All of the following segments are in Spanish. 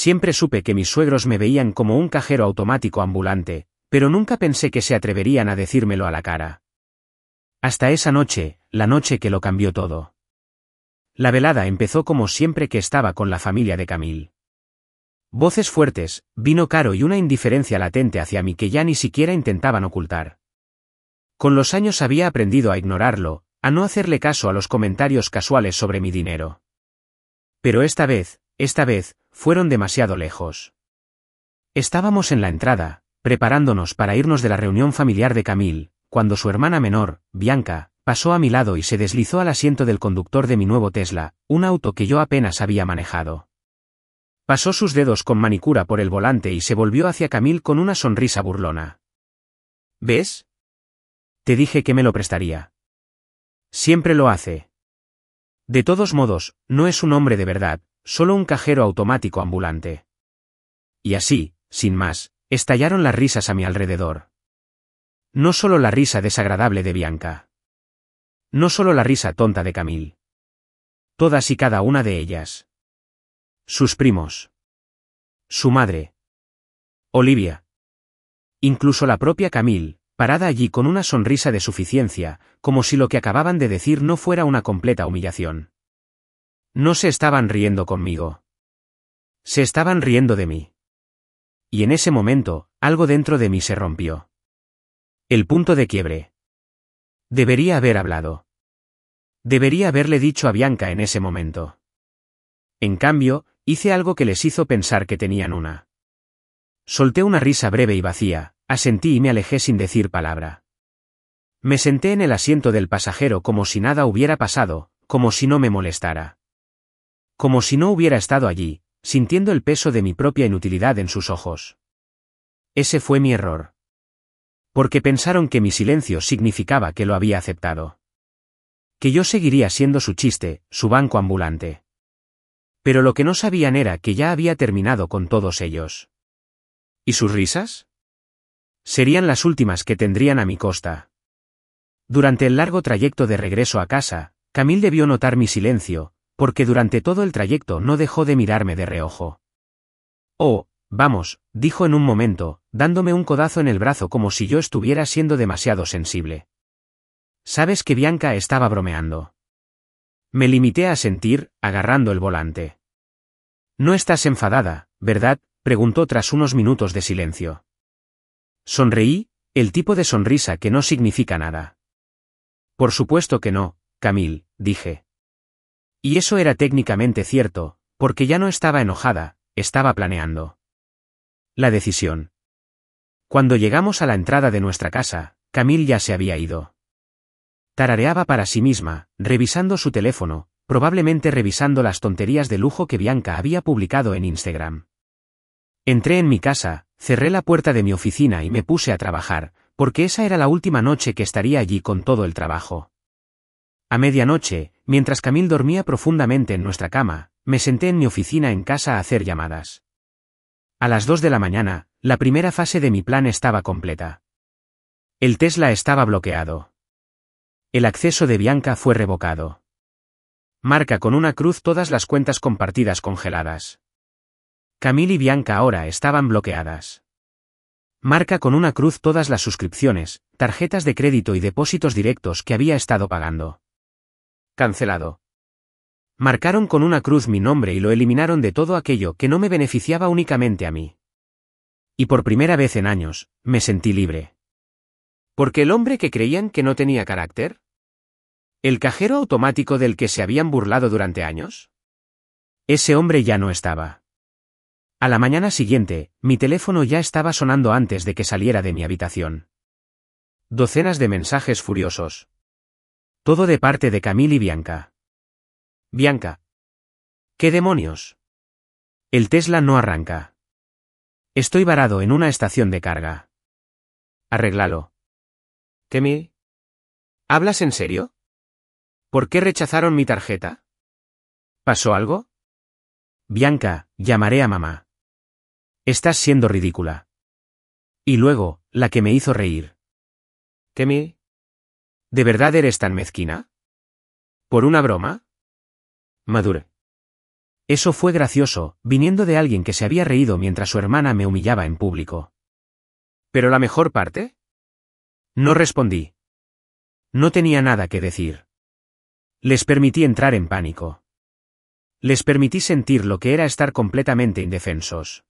Siempre supe que mis suegros me veían como un cajero automático ambulante, pero nunca pensé que se atreverían a decírmelo a la cara. Hasta esa noche, la noche que lo cambió todo. La velada empezó como siempre que estaba con la familia de Camille. Voces fuertes, vino caro y una indiferencia latente hacia mí que ya ni siquiera intentaban ocultar. Con los años había aprendido a ignorarlo, a no hacerle caso a los comentarios casuales sobre mi dinero. Pero esta vez, fueron demasiado lejos. Estábamos en la entrada, preparándonos para irnos de la reunión familiar de Camille, cuando su hermana menor, Bianca, pasó a mi lado y se deslizó al asiento del conductor de mi nuevo Tesla, un auto que yo apenas había manejado. Pasó sus dedos con manicura por el volante y se volvió hacia Camille con una sonrisa burlona. ¿Ves? Te dije que me lo prestaría. Siempre lo hace. De todos modos, no es un hombre de verdad, solo un cajero automático ambulante. Y así, sin más, estallaron las risas a mi alrededor. No solo la risa desagradable de Bianca. No solo la risa tonta de Camille. Todas y cada una de ellas. Sus primos. Su madre. Olivia. Incluso la propia Camille, parada allí con una sonrisa de suficiencia, como si lo que acababan de decir no fuera una completa humillación. No se estaban riendo conmigo. Se estaban riendo de mí. Y en ese momento, algo dentro de mí se rompió. El punto de quiebre. Debería haber hablado. Debería haberle dicho a Bianca en ese momento. En cambio, hice algo que les hizo pensar que tenían una. Solté una risa breve y vacía, asentí y me alejé sin decir palabra. Me senté en el asiento del pasajero como si nada hubiera pasado, como si no me molestara. Como si no hubiera estado allí, sintiendo el peso de mi propia inutilidad en sus ojos. Ese fue mi error. Porque pensaron que mi silencio significaba que lo había aceptado. Que yo seguiría siendo su chiste, su banco ambulante. Pero lo que no sabían era que ya había terminado con todos ellos. ¿Y sus risas? Serían las últimas que tendrían a mi costa. Durante el largo trayecto de regreso a casa, Camille debió notar mi silencio, porque durante todo el trayecto no dejó de mirarme de reojo. Oh, vamos, dijo en un momento, dándome un codazo en el brazo como si yo estuviera siendo demasiado sensible. Sabes que Bianca estaba bromeando. Me limité a asentir, agarrando el volante. No estás enfadada, ¿verdad?, preguntó tras unos minutos de silencio. Sonreí, el tipo de sonrisa que no significa nada. Por supuesto que no, Camille, dije. Y eso era técnicamente cierto, porque ya no estaba enojada, estaba planeando. La decisión. Cuando llegamos a la entrada de nuestra casa, Camille ya se había ido. Tarareaba para sí misma, revisando su teléfono, probablemente revisando las tonterías de lujo que Bianca había publicado en Instagram. Entré en mi casa, cerré la puerta de mi oficina y me puse a trabajar, porque esa era la última noche que estaría allí con todo el trabajo. A medianoche, mientras Camille dormía profundamente en nuestra cama, me senté en mi oficina en casa a hacer llamadas. A las 2 de la mañana, la primera fase de mi plan estaba completa. El Tesla estaba bloqueado. El acceso de Bianca fue revocado. Marca con una cruz todas las cuentas compartidas congeladas. Camille y Bianca ahora estaban bloqueadas. Marca con una cruz todas las suscripciones, tarjetas de crédito y depósitos directos que había estado pagando. Cancelado. Marcaron con una cruz mi nombre y lo eliminaron de todo aquello que no me beneficiaba únicamente a mí. Y por primera vez en años, me sentí libre. ¿Porque el hombre que creían que no tenía carácter? ¿El cajero automático del que se habían burlado durante años? Ese hombre ya no estaba. A la mañana siguiente, mi teléfono ya estaba sonando antes de que saliera de mi habitación. Docenas de mensajes furiosos. Todo de parte de Camille y Bianca. Bianca. ¿Qué demonios? El Tesla no arranca. Estoy varado en una estación de carga. Arréglalo. ¿Camille? ¿Hablas en serio? ¿Por qué rechazaron mi tarjeta? ¿Pasó algo? Bianca, llamaré a mamá. Estás siendo ridícula. Y luego, la que me hizo reír. ¿Camille? ¿De verdad eres tan mezquina? ¿Por una broma? Madure. Eso fue gracioso, viniendo de alguien que se había reído mientras su hermana me humillaba en público. ¿Pero la mejor parte? No respondí. No tenía nada que decir. Les permití entrar en pánico. Les permití sentir lo que era estar completamente indefensos.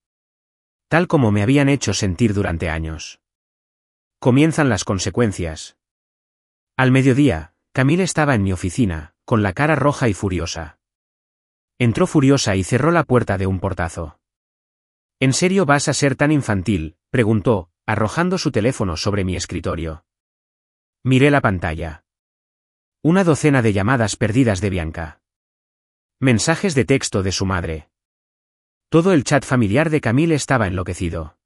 Tal como me habían hecho sentir durante años. Comienzan las consecuencias. Al mediodía, Camille estaba en mi oficina, con la cara roja y furiosa. Entró furiosa y cerró la puerta de un portazo. ¿En serio vas a ser tan infantil?, preguntó, arrojando su teléfono sobre mi escritorio. Miré la pantalla. Una docena de llamadas perdidas de Bianca. Mensajes de texto de su madre. Todo el chat familiar de Camille estaba enloquecido.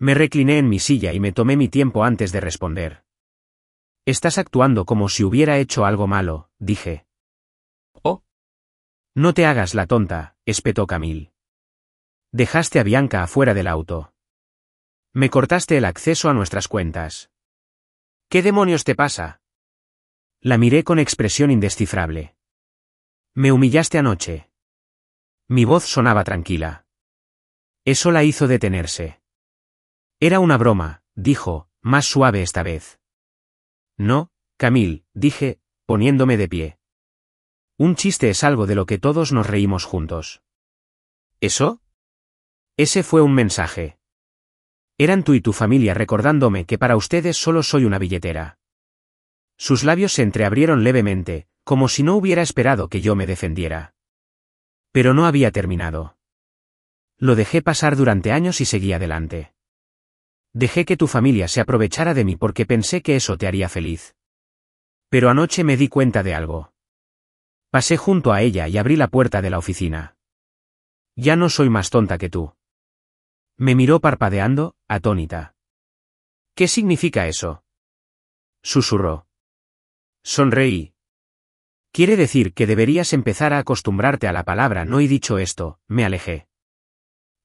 Me recliné en mi silla y me tomé mi tiempo antes de responder. Estás actuando como si hubiera hecho algo malo, dije. Oh. No te hagas la tonta, espetó Camille. Dejaste a Bianca afuera del auto. Me cortaste el acceso a nuestras cuentas. ¿Qué demonios te pasa? La miré con expresión indescifrable. Me humillaste anoche. Mi voz sonaba tranquila. Eso la hizo detenerse. Era una broma, dijo, más suave esta vez. No, Camille, dije, poniéndome de pie. Un chiste es algo de lo que todos nos reímos juntos. ¿Eso? Ese fue un mensaje. Eran tú y tu familia recordándome que para ustedes solo soy una billetera. Sus labios se entreabrieron levemente, como si no hubiera esperado que yo me defendiera. Pero no había terminado. Lo dejé pasar durante años y seguí adelante. Dejé que tu familia se aprovechara de mí porque pensé que eso te haría feliz. Pero anoche me di cuenta de algo. Pasé junto a ella y abrí la puerta de la oficina. Ya no soy más tonta que tú. Me miró parpadeando, atónita. ¿Qué significa eso? Susurró. Sonreí. Quiere decir que deberías empezar a acostumbrarte a la palabra no, y dicho esto, me alejé.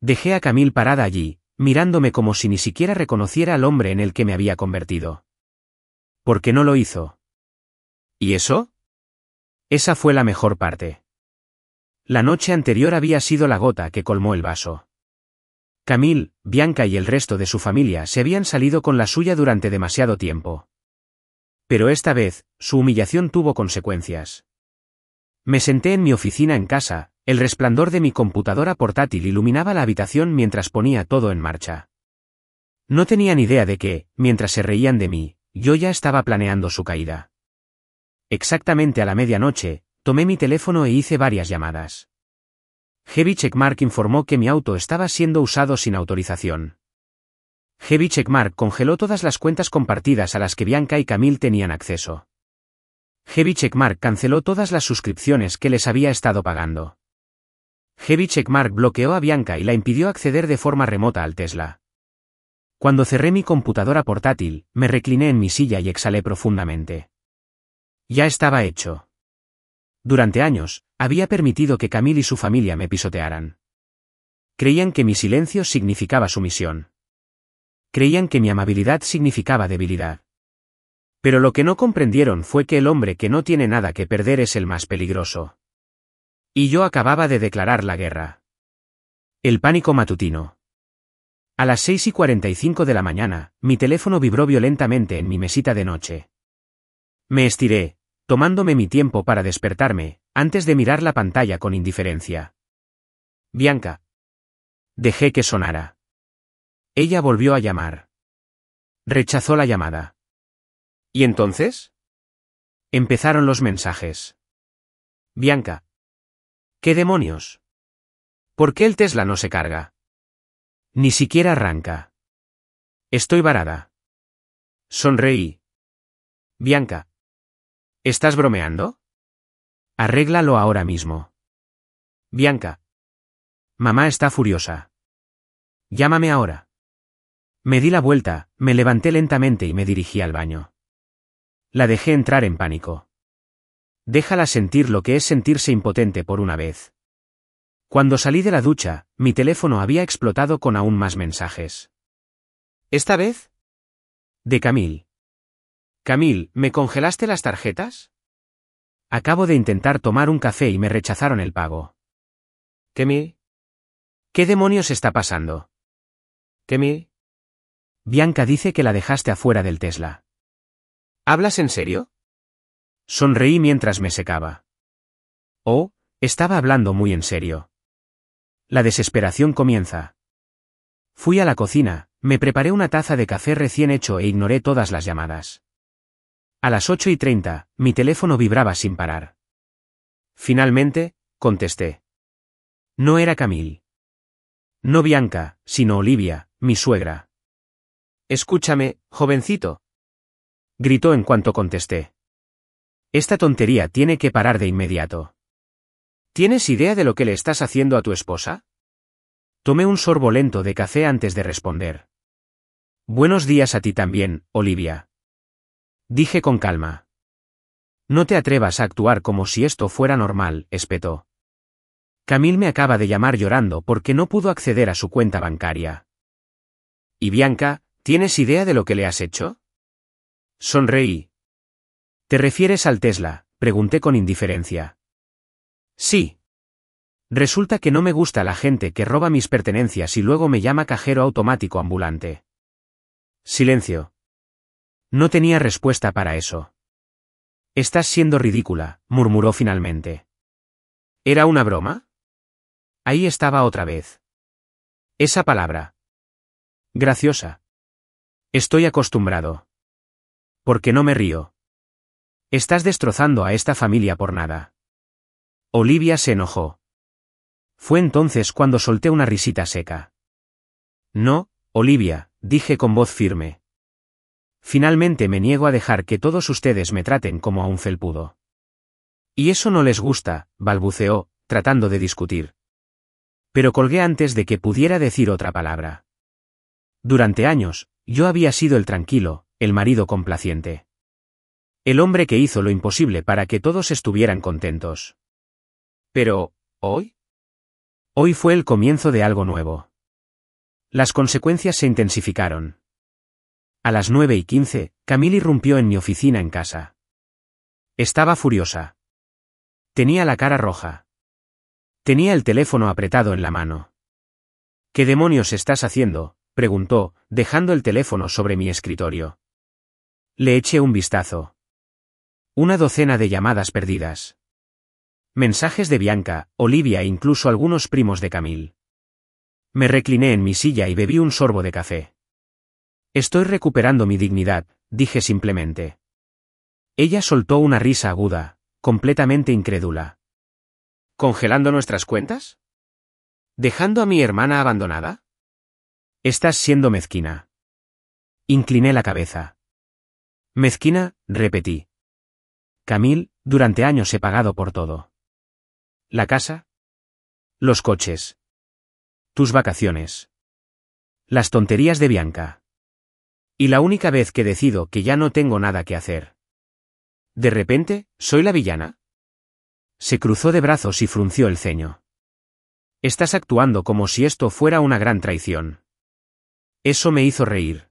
Dejé a Camille parada allí, mirándome como si ni siquiera reconociera al hombre en el que me había convertido. ¿Por qué no lo hizo? ¿Y eso? Esa fue la mejor parte. La noche anterior había sido la gota que colmó el vaso. Camille, Bianca y el resto de su familia se habían salido con la suya durante demasiado tiempo. Pero esta vez, su humillación tuvo consecuencias. Me senté en mi oficina en casa, el resplandor de mi computadora portátil iluminaba la habitación mientras ponía todo en marcha. No tenía ni idea de que, mientras se reían de mí, yo ya estaba planeando su caída. Exactamente a la medianoche, tomé mi teléfono e hice varias llamadas. Heavy Checkmark informó que mi auto estaba siendo usado sin autorización. Heavy Checkmark congeló todas las cuentas compartidas a las que Bianca y Camille tenían acceso. Heavy Checkmark canceló todas las suscripciones que les había estado pagando. Heavy Checkmark bloqueó a Bianca y la impidió acceder de forma remota al Tesla. Cuando cerré mi computadora portátil, me recliné en mi silla y exhalé profundamente. Ya estaba hecho. Durante años, había permitido que Camille y su familia me pisotearan. Creían que mi silencio significaba sumisión. Creían que mi amabilidad significaba debilidad. Pero lo que no comprendieron fue que el hombre que no tiene nada que perder es el más peligroso. Y yo acababa de declarar la guerra. El pánico matutino. A las 6:45 de la mañana, mi teléfono vibró violentamente en mi mesita de noche. Me estiré, tomándome mi tiempo para despertarme, antes de mirar la pantalla con indiferencia. Bianca. Dejé que sonara. Ella volvió a llamar. Rechazó la llamada. ¿Y entonces? Empezaron los mensajes. Bianca. ¿Qué demonios? ¿Por qué el Tesla no se carga? Ni siquiera arranca. Estoy varada. Sonreí. Bianca. ¿Estás bromeando? Arréglalo ahora mismo. Bianca. Mamá está furiosa. Llámame ahora. Me di la vuelta, me levanté lentamente y me dirigí al baño. La dejé entrar en pánico. Déjala sentir lo que es sentirse impotente por una vez. Cuando salí de la ducha, mi teléfono había explotado con aún más mensajes. ¿Esta vez? De Camille. Camille, ¿me congelaste las tarjetas? Acabo de intentar tomar un café y me rechazaron el pago. ¿Qué demonios está pasando? Bianca dice que la dejaste afuera del Tesla. ¿Hablas en serio? Sonreí mientras me secaba. Oh, estaba hablando muy en serio. La desesperación comienza. Fui a la cocina, me preparé una taza de café recién hecho e ignoré todas las llamadas. A las 8:30, mi teléfono vibraba sin parar. Finalmente, contesté. No era Camille. No Bianca, sino Olivia, mi suegra. Escúchame, jovencito. Gritó en cuanto contesté. Esta tontería tiene que parar de inmediato. ¿Tienes idea de lo que le estás haciendo a tu esposa? Tomé un sorbo lento de café antes de responder. Buenos días a ti también, Olivia. Dije con calma. No te atrevas a actuar como si esto fuera normal, espetó. Camille me acaba de llamar llorando porque no pudo acceder a su cuenta bancaria. ¿Y Bianca, tienes idea de lo que le has hecho? Sonreí. ¿Te refieres al Tesla?, pregunté con indiferencia. Sí. Resulta que no me gusta la gente que roba mis pertenencias y luego me llama cajero automático ambulante. Silencio. No tenía respuesta para eso. Estás siendo ridícula, murmuró finalmente. ¿Era una broma? Ahí estaba otra vez. Esa palabra. Graciosa. Estoy acostumbrado. ¿Por qué no me río? Estás destrozando a esta familia por nada. Olivia se enojó. Fue entonces cuando solté una risita seca. No, Olivia, dije con voz firme. Finalmente me niego a dejar que todos ustedes me traten como a un felpudo. Y eso no les gusta, balbuceó, tratando de discutir. Pero colgué antes de que pudiera decir otra palabra. Durante años, yo había sido el tranquilo, el marido complaciente. El hombre que hizo lo imposible para que todos estuvieran contentos. Pero, ¿hoy? Hoy fue el comienzo de algo nuevo. Las consecuencias se intensificaron. A las 9:15, Camille irrumpió en mi oficina en casa. Estaba furiosa. Tenía la cara roja. Tenía el teléfono apretado en la mano. ¿Qué demonios estás haciendo?, preguntó, dejando el teléfono sobre mi escritorio. Le eché un vistazo. Una docena de llamadas perdidas. Mensajes de Bianca, Olivia e incluso algunos primos de Camille. Me recliné en mi silla y bebí un sorbo de café. Estoy recuperando mi dignidad, dije simplemente. Ella soltó una risa aguda, completamente incrédula. ¿Congelando nuestras cuentas? ¿Dejando a mi hermana abandonada? Estás siendo mezquina. Incliné la cabeza. Mezquina, repetí. Camille, durante años he pagado por todo. ¿La casa? Los coches. Tus vacaciones. Las tonterías de Bianca. Y la única vez que decido que ya no tengo nada que hacer. ¿De repente, soy la villana? Se cruzó de brazos y frunció el ceño. Estás actuando como si esto fuera una gran traición. Eso me hizo reír.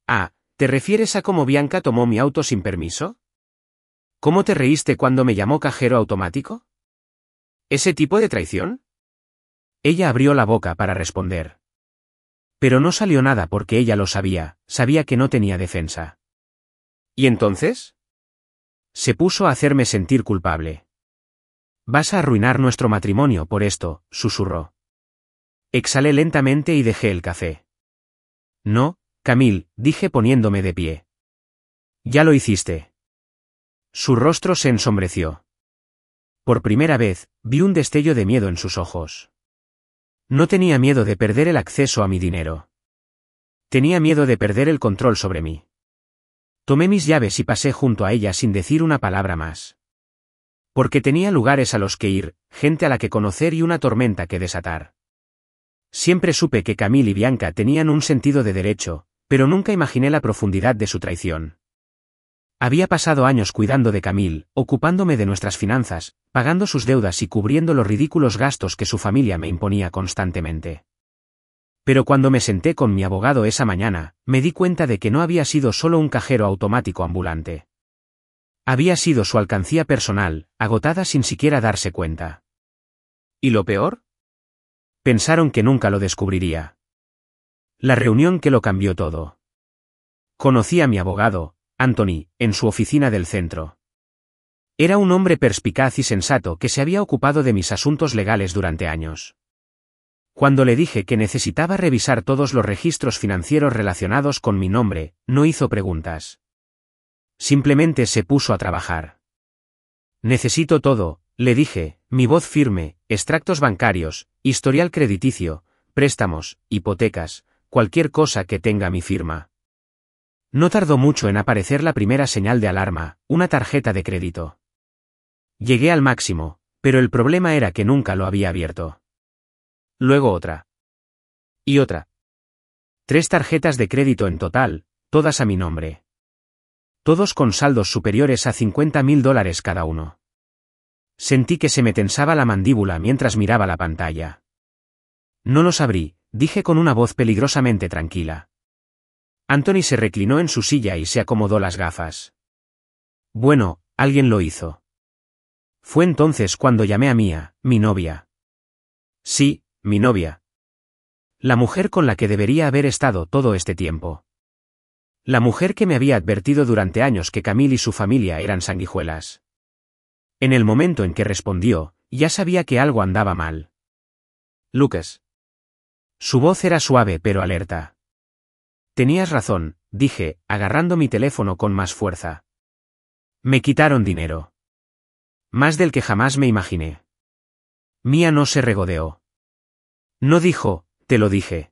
Ah, ¿te refieres a cómo Bianca tomó mi auto sin permiso? ¿Cómo te reíste cuando me llamó cajero automático? ¿Ese tipo de traición? Ella abrió la boca para responder. Pero no salió nada porque ella lo sabía, sabía que no tenía defensa. ¿Y entonces? Se puso a hacerme sentir culpable. Vas a arruinar nuestro matrimonio por esto, susurró. Exhalé lentamente y dejé el café. No, Camille, dije poniéndome de pie. Ya lo hiciste. Su rostro se ensombreció. Por primera vez, vi un destello de miedo en sus ojos. No tenía miedo de perder el acceso a mi dinero. Tenía miedo de perder el control sobre mí. Tomé mis llaves y pasé junto a ella sin decir una palabra más. Porque tenía lugares a los que ir, gente a la que conocer y una tormenta que desatar. Siempre supe que Camille y Bianca tenían un sentido de derecho, pero nunca imaginé la profundidad de su traición. Había pasado años cuidando de Camille, ocupándome de nuestras finanzas, pagando sus deudas y cubriendo los ridículos gastos que su familia me imponía constantemente. Pero cuando me senté con mi abogado esa mañana, me di cuenta de que no había sido solo un cajero automático ambulante. Había sido su alcancía personal, agotada sin siquiera darse cuenta. ¿Y lo peor? Pensaron que nunca lo descubriría. La reunión que lo cambió todo. Conocí a mi abogado, Anthony, en su oficina del centro. Era un hombre perspicaz y sensato que se había ocupado de mis asuntos legales durante años. Cuando le dije que necesitaba revisar todos los registros financieros relacionados con mi nombre, no hizo preguntas. Simplemente se puso a trabajar. Necesito todo, le dije, mi voz firme, extractos bancarios, historial crediticio, préstamos, hipotecas, cualquier cosa que tenga mi firma. No tardó mucho en aparecer la primera señal de alarma, una tarjeta de crédito. Llegué al máximo, pero el problema era que nunca lo había abierto. Luego otra. Y otra. 3 tarjetas de crédito en total, todas a mi nombre. Todos con saldos superiores a $50.000 cada uno. Sentí que se me tensaba la mandíbula mientras miraba la pantalla. No los abrí, dije con una voz peligrosamente tranquila. Anthony se reclinó en su silla y se acomodó las gafas. Bueno, alguien lo hizo. Fue entonces cuando llamé a Mia, mi novia. Sí, mi novia. La mujer con la que debería haber estado todo este tiempo. La mujer que me había advertido durante años que Camille y su familia eran sanguijuelas. En el momento en que respondió, ya sabía que algo andaba mal. Lucas. Su voz era suave pero alerta. Tenías razón, dije, agarrando mi teléfono con más fuerza. Me quitaron dinero. Más del que jamás me imaginé. Mia no se regodeó. No dijo, te lo dije.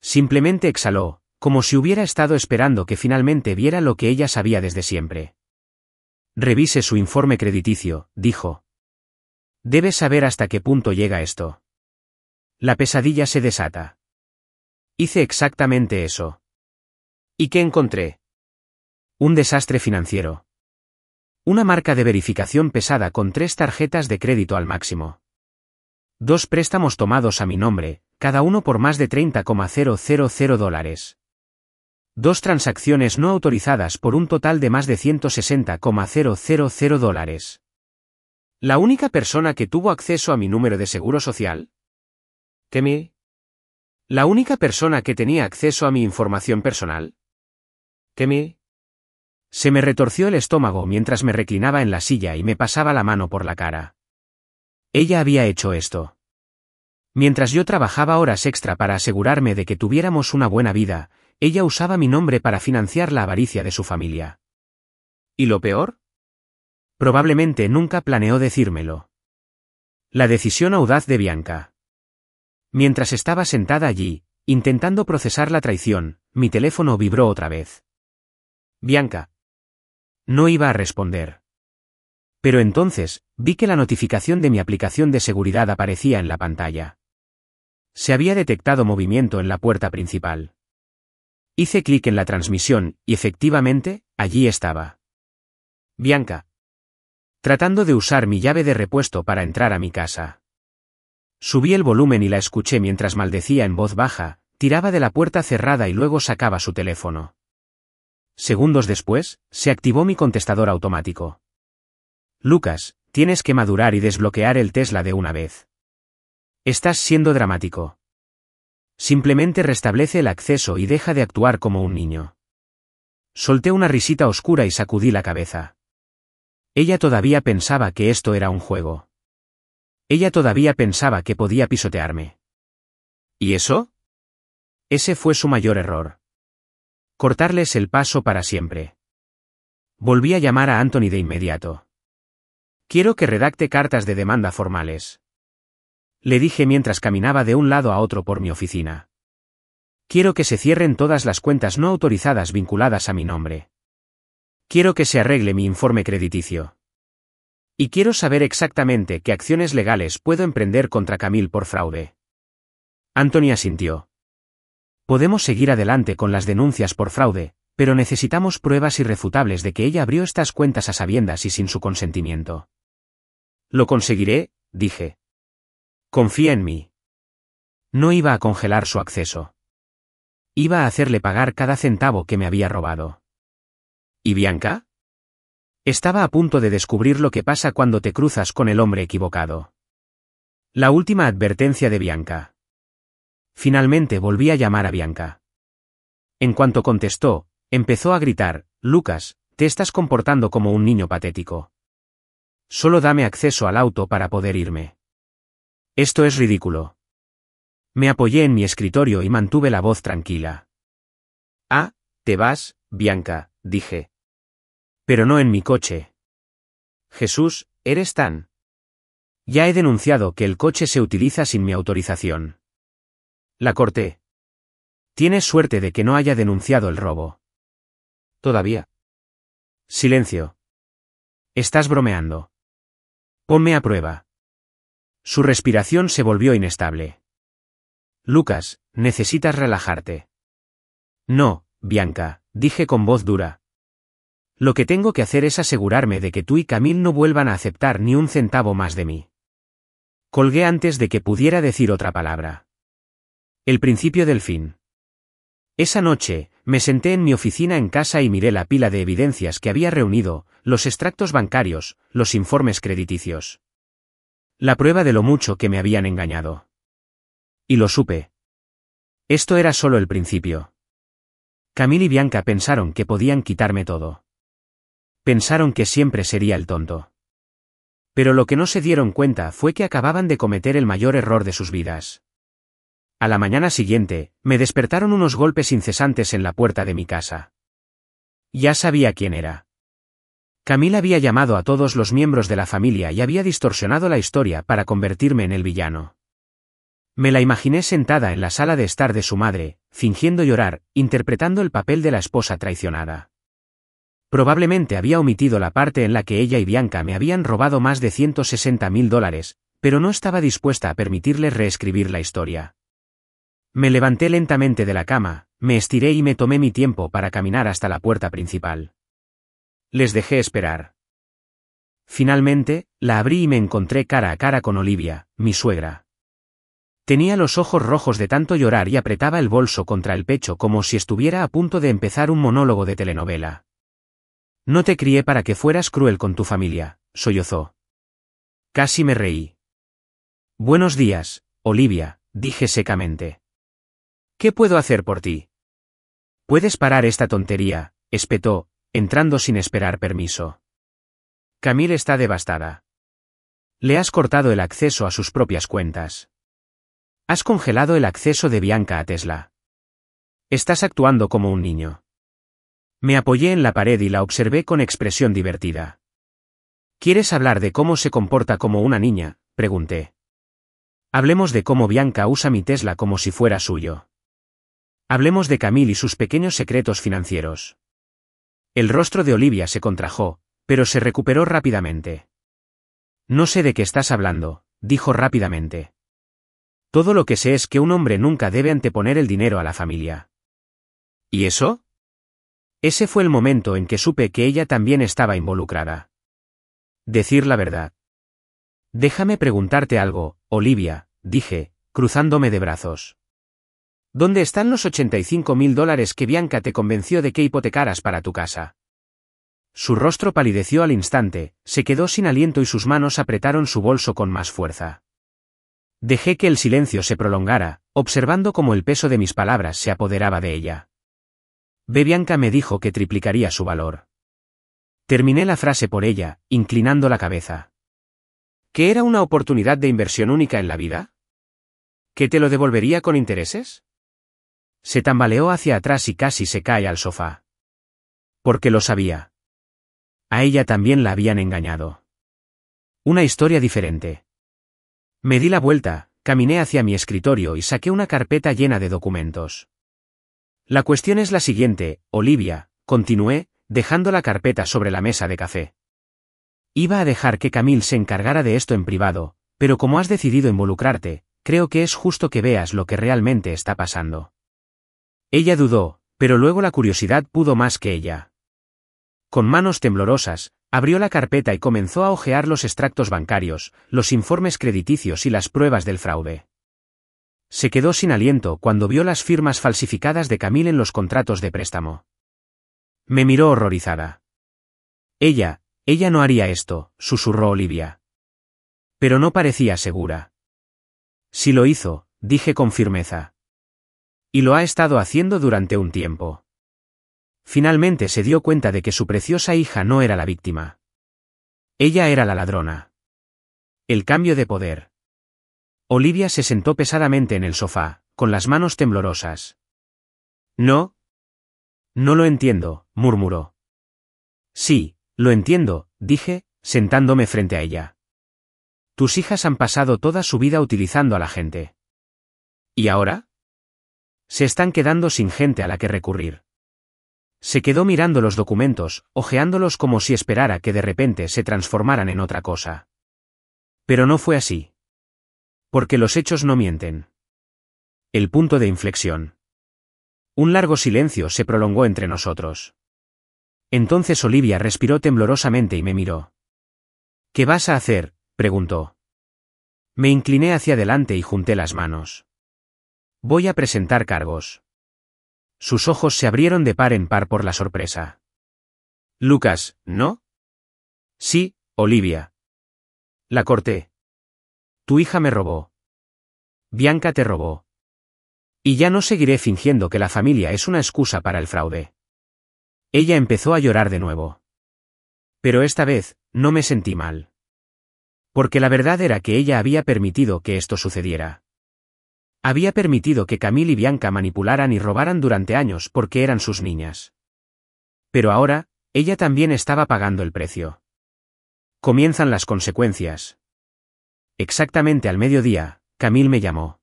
Simplemente exhaló, como si hubiera estado esperando que finalmente viera lo que ella sabía desde siempre. Revise su informe crediticio, dijo. Debes saber hasta qué punto llega esto. La pesadilla se desata. Hice exactamente eso. ¿Y qué encontré? Un desastre financiero. Una marca de verificación pesada con 3 tarjetas de crédito al máximo. 2 préstamos tomados a mi nombre, cada uno por más de $30,000. 2 transacciones no autorizadas por un total de más de $160,000. ¿La única persona que tuvo acceso a mi número de seguro social? ¿Qué? ¿La única persona que tenía acceso a mi información personal? ¿Qué? Se me retorció el estómago mientras me reclinaba en la silla y me pasaba la mano por la cara. Ella había hecho esto. Mientras yo trabajaba horas extra para asegurarme de que tuviéramos una buena vida, ella usaba mi nombre para financiar la avaricia de su familia. ¿Y lo peor? Probablemente nunca planeó decírmelo. La decisión audaz de Bianca. Mientras estaba sentada allí, intentando procesar la traición, mi teléfono vibró otra vez. Bianca. No iba a responder. Pero entonces, vi que la notificación de mi aplicación de seguridad aparecía en la pantalla. Se había detectado movimiento en la puerta principal. Hice clic en la transmisión, y efectivamente, allí estaba. Bianca. Tratando de usar mi llave de repuesto para entrar a mi casa. Subí el volumen y la escuché mientras maldecía en voz baja, tiraba de la puerta cerrada y luego sacaba su teléfono. Segundos después, se activó mi contestador automático. Lucas, tienes que madurar y desbloquear el Tesla de una vez. Estás siendo dramático. Simplemente restablece el acceso y deja de actuar como un niño. Solté una risita oscura y sacudí la cabeza. Ella todavía pensaba que esto era un juego. Ella todavía pensaba que podía pisotearme. ¿Y eso? Ese fue su mayor error. Cortarles el paso para siempre. Volví a llamar a Anthony de inmediato. Quiero que redacte cartas de demanda formales. Le dije mientras caminaba de un lado a otro por mi oficina. Quiero que se cierren todas las cuentas no autorizadas vinculadas a mi nombre. Quiero que se arregle mi informe crediticio. Y quiero saber exactamente qué acciones legales puedo emprender contra Camille por fraude. Anthony asintió. Podemos seguir adelante con las denuncias por fraude, pero necesitamos pruebas irrefutables de que ella abrió estas cuentas a sabiendas y sin su consentimiento. Lo conseguiré, dije. Confía en mí. No iba a congelar su acceso. Iba a hacerle pagar cada centavo que me había robado. ¿Y Bianca? Estaba a punto de descubrir lo que pasa cuando te cruzas con el hombre equivocado. La última advertencia de Bianca. Finalmente volví a llamar a Bianca. En cuanto contestó, empezó a gritar: «Lucas, te estás comportando como un niño patético. Solo dame acceso al auto para poder irme. Esto es ridículo». Me apoyé en mi escritorio y mantuve la voz tranquila. «Ah, te vas, Bianca», dije. «Pero no en mi coche». «Jesús, eres tan...». «Ya he denunciado que el coche se utiliza sin mi autorización». La corté. «Tienes suerte de que no haya denunciado el robo». «¿Todavía?» Silencio. «Estás bromeando». «Ponme a prueba». Su respiración se volvió inestable. «Lucas, necesitas relajarte». «No, Bianca», dije con voz dura. «Lo que tengo que hacer es asegurarme de que tú y Camille no vuelvan a aceptar ni un centavo más de mí». Colgué antes de que pudiera decir otra palabra. El principio del fin. Esa noche, me senté en mi oficina en casa y miré la pila de evidencias que había reunido, los extractos bancarios, los informes crediticios. La prueba de lo mucho que me habían engañado. Y lo supe. Esto era solo el principio. Camille y Bianca pensaron que podían quitarme todo. Pensaron que siempre sería el tonto. Pero lo que no se dieron cuenta fue que acababan de cometer el mayor error de sus vidas. A la mañana siguiente, me despertaron unos golpes incesantes en la puerta de mi casa. Ya sabía quién era. Camille había llamado a todos los miembros de la familia y había distorsionado la historia para convertirme en el villano. Me la imaginé sentada en la sala de estar de su madre, fingiendo llorar, interpretando el papel de la esposa traicionada. Probablemente había omitido la parte en la que ella y Bianca me habían robado más de $160.000, pero no estaba dispuesta a permitirles reescribir la historia. Me levanté lentamente de la cama, me estiré y me tomé mi tiempo para caminar hasta la puerta principal. Les dejé esperar. Finalmente, la abrí y me encontré cara a cara con Olivia, mi suegra. Tenía los ojos rojos de tanto llorar y apretaba el bolso contra el pecho como si estuviera a punto de empezar un monólogo de telenovela. «No te crié para que fueras cruel con tu familia», sollozó. Casi me reí. «Buenos días, Olivia», dije secamente. «¿Qué puedo hacer por ti?» «¿Puedes parar esta tontería?», espetó, entrando sin esperar permiso. «Camille está devastada. Le has cortado el acceso a sus propias cuentas. Has congelado el acceso de Bianca a Tesla. Estás actuando como un niño». Me apoyé en la pared y la observé con expresión divertida. «¿Quieres hablar de cómo se comporta como una niña?», pregunté. «Hablemos de cómo Bianca usa mi Tesla como si fuera suyo. Hablemos de Camille y sus pequeños secretos financieros». El rostro de Olivia se contrajo, pero se recuperó rápidamente. «No sé de qué estás hablando», dijo rápidamente. «Todo lo que sé es que un hombre nunca debe anteponer el dinero a la familia». «¿Y eso?». Ese fue el momento en que supe que ella también estaba involucrada. Decir la verdad. «Déjame preguntarte algo, Olivia», dije, cruzándome de brazos. «¿Dónde están los $85.000 que Bianca te convenció de que hipotecaras para tu casa?». Su rostro palideció al instante, se quedó sin aliento y sus manos apretaron su bolso con más fuerza. Dejé que el silencio se prolongara, observando cómo el peso de mis palabras se apoderaba de ella. Bianca me dijo que triplicaría su valor. Terminé la frase por ella, inclinando la cabeza. ¿Que era una oportunidad de inversión única en la vida? ¿Que te lo devolvería con intereses? Se tambaleó hacia atrás y casi se cae al sofá. Porque lo sabía. A ella también la habían engañado. Una historia diferente. Me di la vuelta, caminé hacia mi escritorio y saqué una carpeta llena de documentos. «La cuestión es la siguiente, Olivia», continué, dejando la carpeta sobre la mesa de café. «Iba a dejar que Camille se encargara de esto en privado, pero como has decidido involucrarte, creo que es justo que veas lo que realmente está pasando». Ella dudó, pero luego la curiosidad pudo más que ella. Con manos temblorosas, abrió la carpeta y comenzó a hojear los extractos bancarios, los informes crediticios y las pruebas del fraude. Se quedó sin aliento cuando vio las firmas falsificadas de Camille en los contratos de préstamo. Me miró horrorizada. Ella no haría esto», susurró Olivia. Pero no parecía segura. Sí lo hizo, dije con firmeza. Y lo ha estado haciendo durante un tiempo. Finalmente se dio cuenta de que su preciosa hija no era la víctima. Ella era la ladrona. El cambio de poder. Olivia se sentó pesadamente en el sofá, con las manos temblorosas. No. No lo entiendo, murmuró. Sí, lo entiendo, dije, sentándome frente a ella. Tus hijas han pasado toda su vida utilizando a la gente. ¿Y ahora? Se están quedando sin gente a la que recurrir. Se quedó mirando los documentos, hojeándolos como si esperara que de repente se transformaran en otra cosa. Pero no fue así. Porque los hechos no mienten. El punto de inflexión. Un largo silencio se prolongó entre nosotros. Entonces Olivia respiró temblorosamente y me miró. ¿Qué vas a hacer?, preguntó. Me incliné hacia adelante y junté las manos. Voy a presentar cargos. Sus ojos se abrieron de par en par por la sorpresa. Lucas, ¿no? Sí, Olivia. La corté. Tu hija me robó. Bianca te robó. Y ya no seguiré fingiendo que la familia es una excusa para el fraude. Ella empezó a llorar de nuevo. Pero esta vez, no me sentí mal. Porque la verdad era que ella había permitido que esto sucediera. Había permitido que Camille y Bianca manipularan y robaran durante años porque eran sus niñas. Pero ahora, ella también estaba pagando el precio. Comienzan las consecuencias. Exactamente al mediodía, Camille me llamó.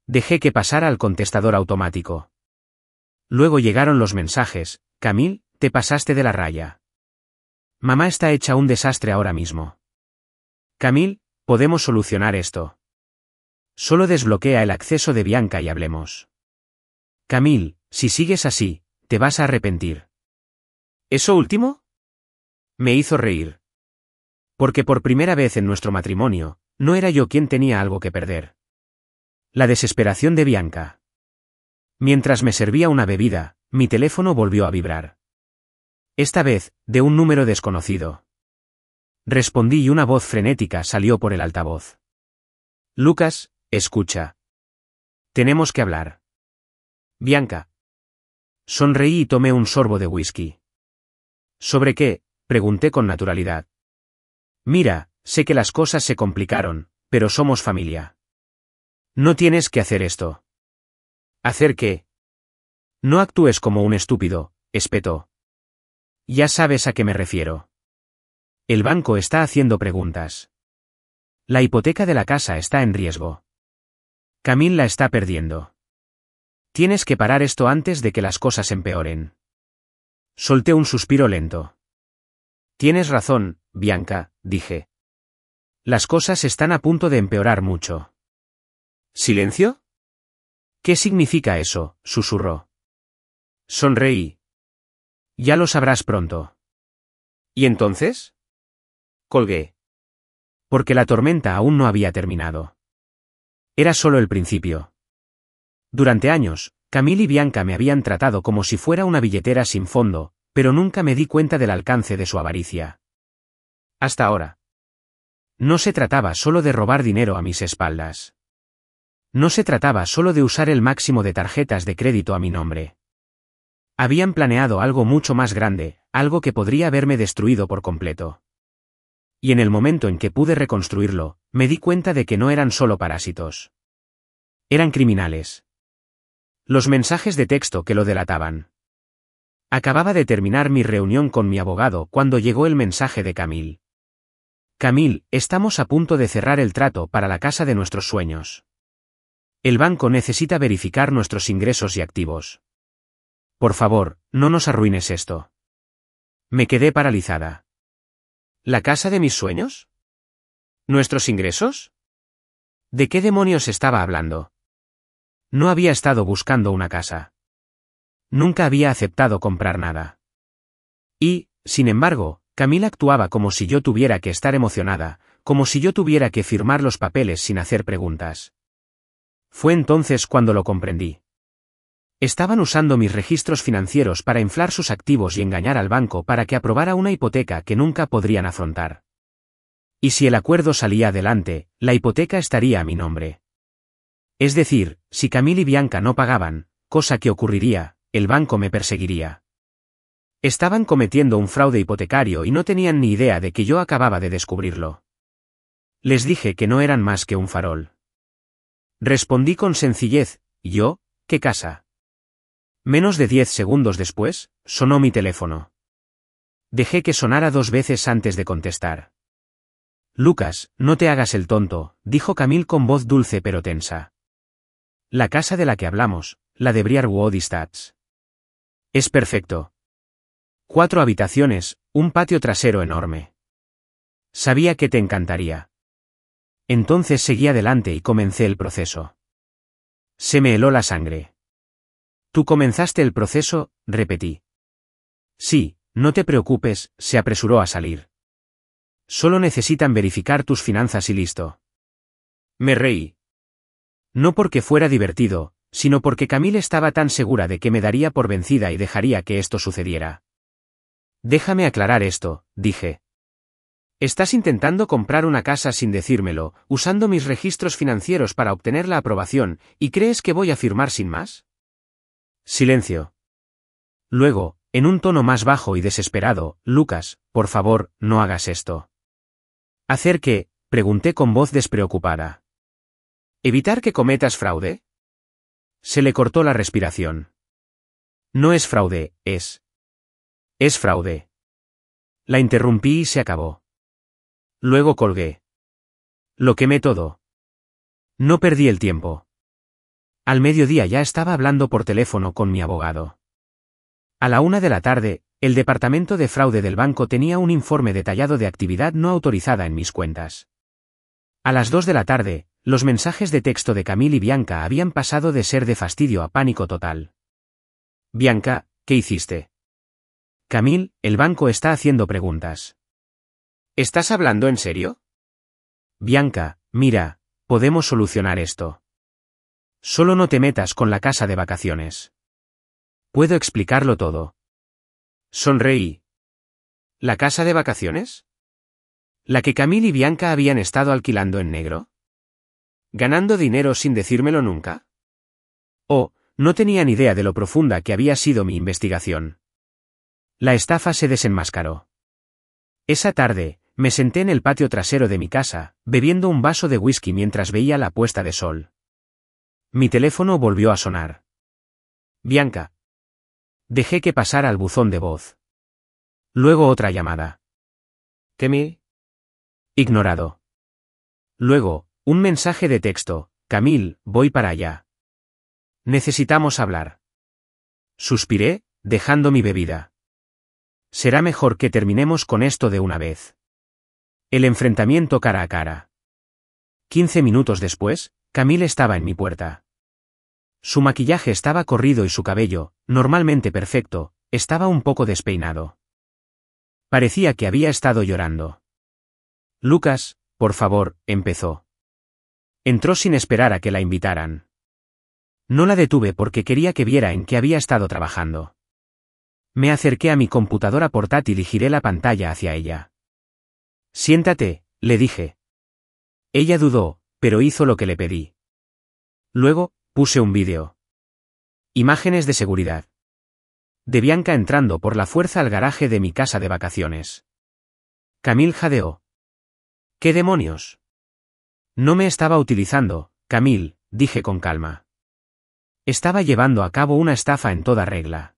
Dejé que pasara al contestador automático. Luego llegaron los mensajes: Camille, te pasaste de la raya. Mamá está hecha un desastre ahora mismo. Camille, podemos solucionar esto. Solo desbloquea el acceso de Bianca y hablemos. Camille, si sigues así, te vas a arrepentir. ¿Eso último? Me hizo reír. Porque por primera vez en nuestro matrimonio, no era yo quien tenía algo que perder. La desesperación de Bianca. Mientras me servía una bebida, mi teléfono volvió a vibrar. Esta vez, de un número desconocido. Respondí y una voz frenética salió por el altavoz. Lucas, escucha. Tenemos que hablar. Bianca. Sonreí y tomé un sorbo de whisky. ¿Sobre qué?, pregunté con naturalidad. Mira, sé que las cosas se complicaron, pero somos familia. No tienes que hacer esto. ¿Hacer qué? No actúes como un estúpido, espetó. Ya sabes a qué me refiero. El banco está haciendo preguntas. La hipoteca de la casa está en riesgo. Camille la está perdiendo. Tienes que parar esto antes de que las cosas empeoren. Solté un suspiro lento. Tienes razón, Bianca, dije. Las cosas están a punto de empeorar mucho. ¿Silencio? ¿Qué significa eso?, susurró. Sonreí. Ya lo sabrás pronto. ¿Y entonces? Colgué. Porque la tormenta aún no había terminado. Era solo el principio. Durante años, Camille y Bianca me habían tratado como si fuera una billetera sin fondo, pero nunca me di cuenta del alcance de su avaricia. Hasta ahora. No se trataba solo de robar dinero a mis espaldas. No se trataba solo de usar el máximo de tarjetas de crédito a mi nombre. Habían planeado algo mucho más grande, algo que podría haberme destruido por completo. Y en el momento en que pude reconstruirlo, me di cuenta de que no eran solo parásitos. Eran criminales. Los mensajes de texto que lo delataban. Acababa de terminar mi reunión con mi abogado cuando llegó el mensaje de Camille. Camille, estamos a punto de cerrar el trato para la casa de nuestros sueños. El banco necesita verificar nuestros ingresos y activos. Por favor, no nos arruines esto. Me quedé paralizada. ¿La casa de mis sueños? ¿Nuestros ingresos? ¿De qué demonios estaba hablando? No había estado buscando una casa. Nunca había aceptado comprar nada. Y, sin embargo, Camille actuaba como si yo tuviera que estar emocionada, como si yo tuviera que firmar los papeles sin hacer preguntas. Fue entonces cuando lo comprendí. Estaban usando mis registros financieros para inflar sus activos y engañar al banco para que aprobara una hipoteca que nunca podrían afrontar. Y si el acuerdo salía adelante, la hipoteca estaría a mi nombre. Es decir, si Camille y Bianca no pagaban, cosa que ocurriría, el banco me perseguiría. Estaban cometiendo un fraude hipotecario y no tenían ni idea de que yo acababa de descubrirlo. Les dije que no eran más que un farol. Respondí con sencillez, ¿yo? ¿Qué casa? Menos de 10 segundos después, sonó mi teléfono. Dejé que sonara 2 veces antes de contestar. Lucas, no te hagas el tonto, dijo Camille con voz dulce pero tensa. La casa de la que hablamos, la de Briarwood Estates. Es perfecto. 4 habitaciones, un patio trasero enorme. Sabía que te encantaría. Entonces seguí adelante y comencé el proceso. Se me heló la sangre. ¿Tú comenzaste el proceso?, repetí. Sí, no te preocupes, se apresuró a salir. Solo necesitan verificar tus finanzas y listo. Me reí. No porque fuera divertido, sino porque Camille estaba tan segura de que me daría por vencida y dejaría que esto sucediera. Déjame aclarar esto, dije. Estás intentando comprar una casa sin decírmelo, usando mis registros financieros para obtener la aprobación, ¿y crees que voy a firmar sin más? Silencio. Luego, en un tono más bajo y desesperado, Lucas, por favor, no hagas esto. ¿Hacer qué?, pregunté con voz despreocupada. ¿Evitar que cometas fraude? Se le cortó la respiración. No es fraude, es fraude. La interrumpí y se acabó. Luego colgué. Lo quemé todo. No perdí el tiempo. Al mediodía ya estaba hablando por teléfono con mi abogado. A la 1 de la tarde, el departamento de fraude del banco tenía un informe detallado de actividad no autorizada en mis cuentas. A las 2 de la tarde, los mensajes de texto de Camille y Bianca habían pasado de ser de fastidio a pánico total. Bianca, ¿qué hiciste? Camille, el banco está haciendo preguntas. ¿Estás hablando en serio? Bianca, mira, podemos solucionar esto. Solo no te metas con la casa de vacaciones. Puedo explicarlo todo. Sonreí. ¿La casa de vacaciones? ¿La que Camille y Bianca habían estado alquilando en negro? ¿Ganando dinero sin decírmelo nunca? Oh, no tenía ni idea de lo profunda que había sido mi investigación. La estafa se desenmascaró. Esa tarde, me senté en el patio trasero de mi casa, bebiendo un vaso de whisky mientras veía la puesta de sol. Mi teléfono volvió a sonar. Bianca. Dejé que pasara al buzón de voz. Luego otra llamada. ¿Camille? Ignorado. Luego, un mensaje de texto. Camille, voy para allá. Necesitamos hablar. Suspiré, dejando mi bebida. Será mejor que terminemos con esto de una vez. El enfrentamiento cara a cara. 15 minutos después, Camille estaba en mi puerta. Su maquillaje estaba corrido y su cabello, normalmente perfecto, estaba un poco despeinado. Parecía que había estado llorando. Lucas, por favor, empezó. Entró sin esperar a que la invitaran. No la detuve porque quería que viera en qué había estado trabajando. Me acerqué a mi computadora portátil y giré la pantalla hacia ella. Siéntate, le dije. Ella dudó, pero hizo lo que le pedí. Luego, puse un vídeo. Imágenes de seguridad. De Bianca entrando por la fuerza al garaje de mi casa de vacaciones. Camille jadeó. ¿Qué demonios? No me estaba utilizando, Camille, dije con calma. Estaba llevando a cabo una estafa en toda regla.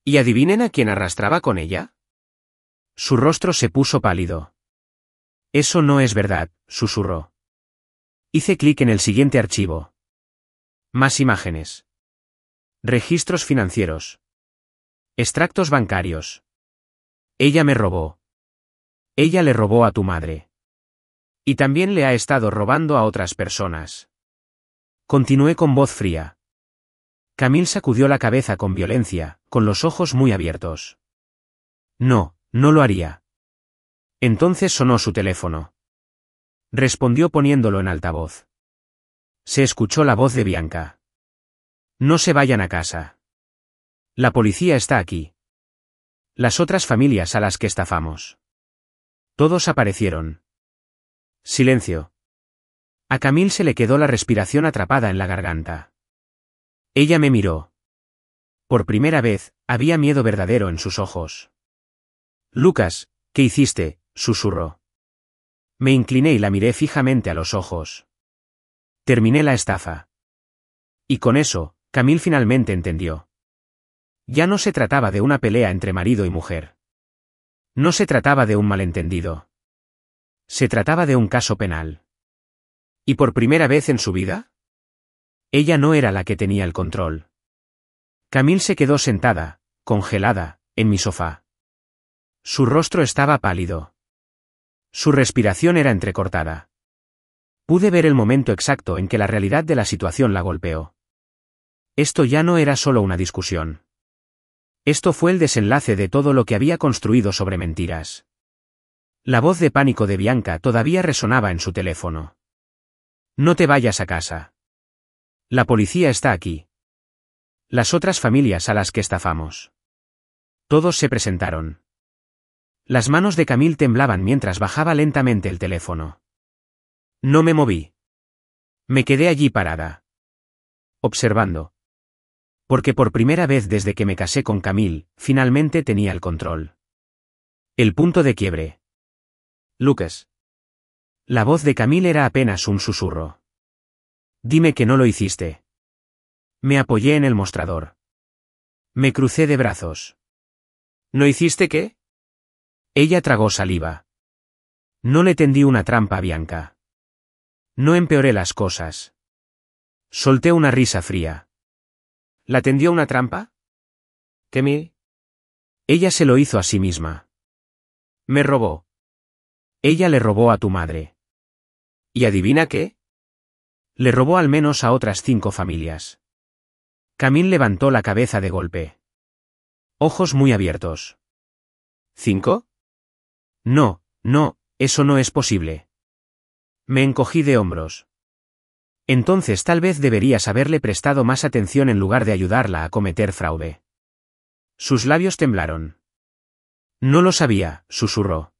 ¿Y adivinen a quién arrastraba con ella? Su rostro se puso pálido. Eso no es verdad, susurró. Hice clic en el siguiente archivo. Más imágenes. Registros financieros. Extractos bancarios. Ella me robó. Ella le robó a tu madre. Y también le ha estado robando a otras personas. Continué con voz fría. Camille sacudió la cabeza con violencia, con los ojos muy abiertos. No, no lo haría. Entonces sonó su teléfono. Respondió poniéndolo en altavoz. Se escuchó la voz de Bianca. No se vayan a casa. La policía está aquí. Las otras familias a las que estafamos. Todos aparecieron. Silencio. A Camille se le quedó la respiración atrapada en la garganta. Ella me miró. Por primera vez, había miedo verdadero en sus ojos. Lucas, ¿qué hiciste?, susurró. Me incliné y la miré fijamente a los ojos. Terminé la estafa. Y con eso, Camille finalmente entendió. Ya no se trataba de una pelea entre marido y mujer. No se trataba de un malentendido. Se trataba de un caso penal. ¿Y por primera vez en su vida? Ella no era la que tenía el control. Camille se quedó sentada, congelada, en mi sofá. Su rostro estaba pálido. Su respiración era entrecortada. Pude ver el momento exacto en que la realidad de la situación la golpeó. Esto ya no era solo una discusión. Esto fue el desenlace de todo lo que había construido sobre mentiras. La voz de pánico de Bianca todavía resonaba en su teléfono. No te vayas a casa. La policía está aquí. Las otras familias a las que estafamos. Todos se presentaron. Las manos de Camille temblaban mientras bajaba lentamente el teléfono. No me moví. Me quedé allí parada. Observando. Porque por primera vez desde que me casé con Camille, finalmente tenía el control. El punto de quiebre. Lucas. La voz de Camille era apenas un susurro. Dime que no lo hiciste. Me apoyé en el mostrador. Me crucé de brazos. ¿No hiciste qué? Ella tragó saliva. No le tendí una trampa a Bianca. No empeoré las cosas. Solté una risa fría. ¿La tendió una trampa? ¿Qué me? Ella se lo hizo a sí misma. Me robó. Ella le robó a tu madre. ¿Y adivina qué? Le robó al menos a otras 5 familias. Camille levantó la cabeza de golpe. Ojos muy abiertos. ¿5? No, eso no es posible. Me encogí de hombros. Entonces tal vez deberías haberle prestado más atención en lugar de ayudarla a cometer fraude. Sus labios temblaron. No lo sabía, susurró.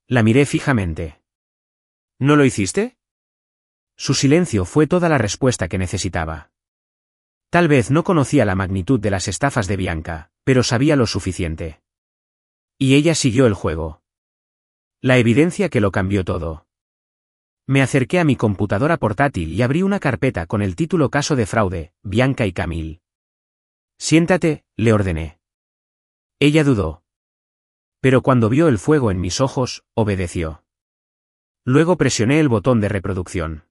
La miré fijamente. ¿No lo hiciste? Su silencio fue toda la respuesta que necesitaba. Tal vez no conocía la magnitud de las estafas de Bianca, pero sabía lo suficiente. Y ella siguió el juego. La evidencia que lo cambió todo. Me acerqué a mi computadora portátil y abrí una carpeta con el título Caso de fraude, Bianca y Camille. Siéntate, le ordené. Ella dudó. Pero cuando vio el fuego en mis ojos, obedeció. Luego presioné el botón de reproducción.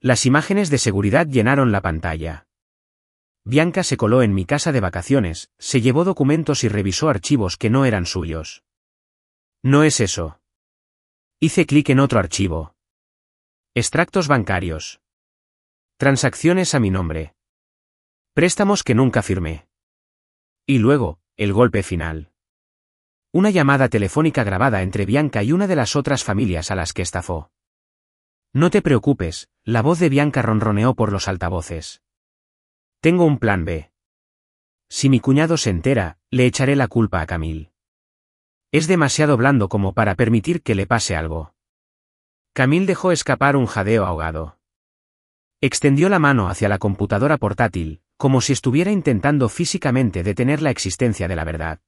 Las imágenes de seguridad llenaron la pantalla. Bianca se coló en mi casa de vacaciones, se llevó documentos y revisó archivos que no eran suyos. No es eso. Hice clic en otro archivo. Extractos bancarios. Transacciones a mi nombre. Préstamos que nunca firmé. Y luego, el golpe final. Una llamada telefónica grabada entre Bianca y una de las otras familias a las que estafó. No te preocupes, la voz de Bianca ronroneó por los altavoces. Tengo un plan B. Si mi cuñado se entera, le echaré la culpa a Camille. Es demasiado blando como para permitir que le pase algo. Camille dejó escapar un jadeo ahogado. Extendió la mano hacia la computadora portátil, como si estuviera intentando físicamente detener la existencia de la verdad.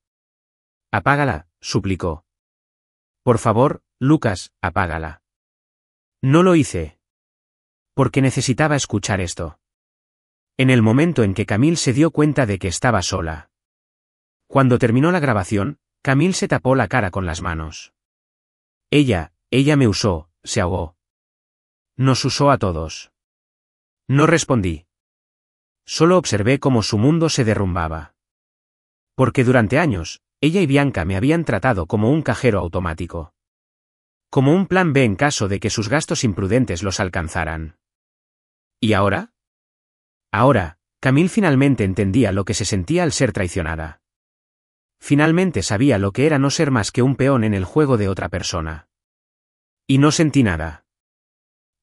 Apágala, suplicó. Por favor, Lucas, apágala. No lo hice. Porque necesitaba escuchar esto. En el momento en que Camille se dio cuenta de que estaba sola. Cuando terminó la grabación, Camille se tapó la cara con las manos. Ella me usó, se ahogó. Nos usó a todos. No respondí. Solo observé cómo su mundo se derrumbaba. Porque durante años, ella y Bianca me habían tratado como un cajero automático. Como un plan B en caso de que sus gastos imprudentes los alcanzaran. ¿Y ahora? Ahora, Camille finalmente entendía lo que se sentía al ser traicionada. Finalmente sabía lo que era no ser más que un peón en el juego de otra persona. Y no sentí nada.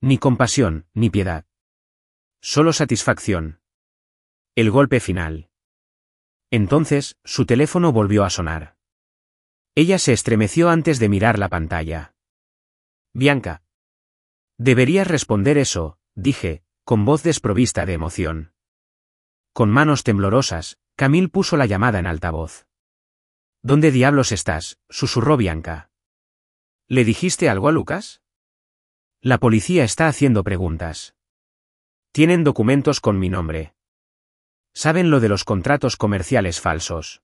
Ni compasión, ni piedad. Solo satisfacción. El golpe final. Entonces, su teléfono volvió a sonar. Ella se estremeció antes de mirar la pantalla. Bianca. Deberías responder eso, dije, con voz desprovista de emoción. Con manos temblorosas, Camille puso la llamada en altavoz. ¿Dónde diablos estás?, susurró Bianca. ¿Le dijiste algo a Lucas? La policía está haciendo preguntas. Tienen documentos con mi nombre. Saben lo de los contratos comerciales falsos.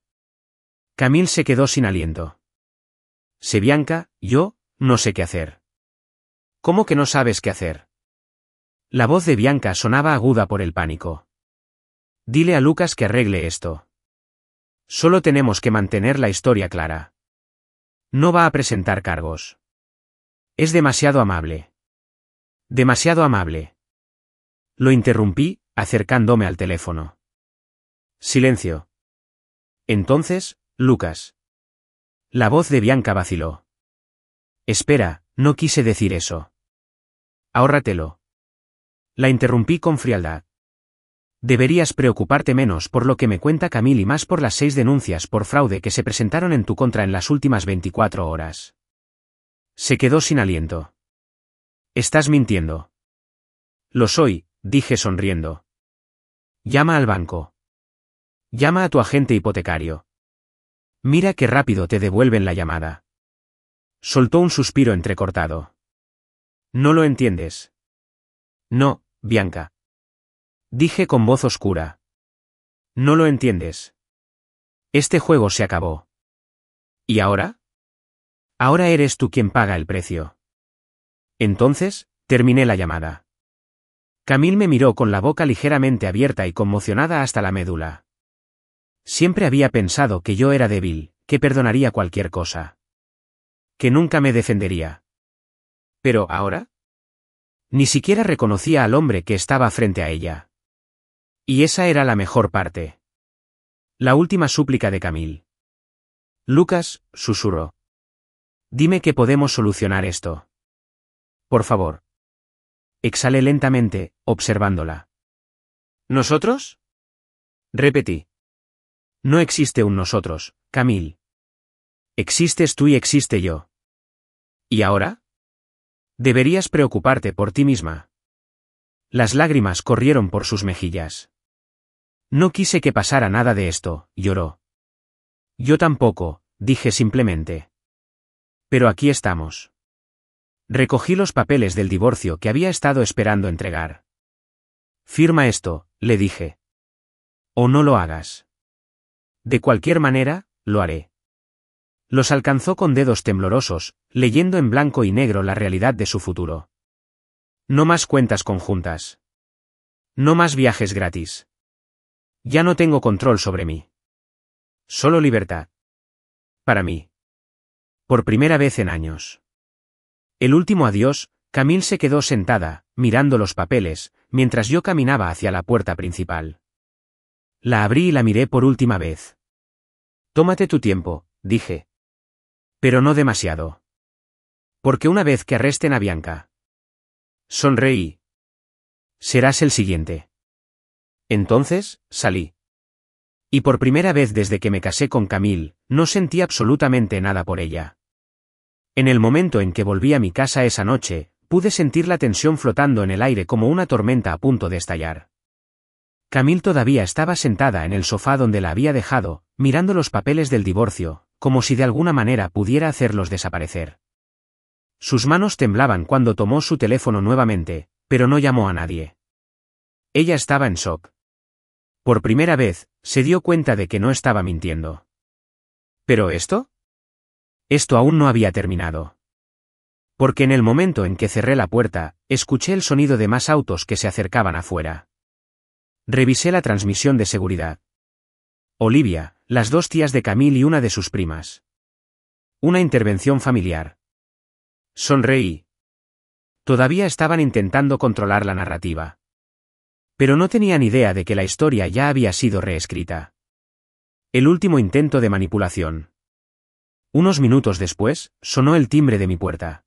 Camille se quedó sin aliento. Sé Bianca, yo, no sé qué hacer. ¿Cómo que no sabes qué hacer? La voz de Bianca sonaba aguda por el pánico. Dile a Lucas que arregle esto. Solo tenemos que mantener la historia clara. No va a presentar cargos. Es demasiado amable. Demasiado amable. Lo interrumpí, acercándome al teléfono. Silencio. Entonces, Lucas. La voz de Bianca vaciló. Espera, no quise decir eso. Ahórratelo. La interrumpí con frialdad. Deberías preocuparte menos por lo que me cuenta Camille y más por las 6 denuncias por fraude que se presentaron en tu contra en las últimas 24 horas. Se quedó sin aliento. Estás mintiendo. Lo soy, dije sonriendo. Llama al banco. Llama a tu agente hipotecario. Mira qué rápido te devuelven la llamada. Soltó un suspiro entrecortado. No lo entiendes. No, Bianca. Dije con voz oscura. No lo entiendes. Este juego se acabó. ¿Y ahora? Ahora eres tú quien paga el precio. Entonces, terminé la llamada. Camille me miró con la boca ligeramente abierta y conmocionada hasta la médula. Siempre había pensado que yo era débil, que perdonaría cualquier cosa. Que nunca me defendería. Pero ahora. Ni siquiera reconocía al hombre que estaba frente a ella. Y esa era la mejor parte. La última súplica de Camille. Lucas, susurró. Dime que podemos solucionar esto. Por favor. Exhalé lentamente, observándola. ¿Nosotros? Repetí. No existe un nosotros, Camille. Existes tú y existe yo. ¿Y ahora? Deberías preocuparte por ti misma. Las lágrimas corrieron por sus mejillas. No quise que pasara nada de esto, lloró. Yo tampoco, dije simplemente. Pero aquí estamos. Recogí los papeles del divorcio que había estado esperando entregar. Firma esto, le dije. O no lo hagas. De cualquier manera, lo haré. Los alcanzó con dedos temblorosos, leyendo en blanco y negro la realidad de su futuro. No más cuentas conjuntas. No más viajes gratis. Ya no tengo control sobre mí. Solo libertad. Para mí. Por primera vez en años. El último adiós, Camille se quedó sentada, mirando los papeles, mientras yo caminaba hacia la puerta principal. La abrí y la miré por última vez. Tómate tu tiempo, dije. Pero no demasiado. Porque una vez que arresten a Bianca. Sonreí. Serás el siguiente. Entonces, salí. Y por primera vez desde que me casé con Camille, no sentí absolutamente nada por ella. En el momento en que volví a mi casa esa noche, pude sentir la tensión flotando en el aire como una tormenta a punto de estallar. Camille todavía estaba sentada en el sofá donde la había dejado, mirando los papeles del divorcio, como si de alguna manera pudiera hacerlos desaparecer. Sus manos temblaban cuando tomó su teléfono nuevamente, pero no llamó a nadie. Ella estaba en shock. Por primera vez, se dio cuenta de que no estaba mintiendo. ¿Pero esto? Esto aún no había terminado. Porque en el momento en que cerré la puerta, escuché el sonido de más autos que se acercaban afuera. Revisé la transmisión de seguridad. Olivia, las 2 tías de Camille y una de sus primas. Una intervención familiar. Sonreí. Todavía estaban intentando controlar la narrativa. Pero no tenían idea de que la historia ya había sido reescrita. El último intento de manipulación. Unos minutos después, sonó el timbre de mi puerta.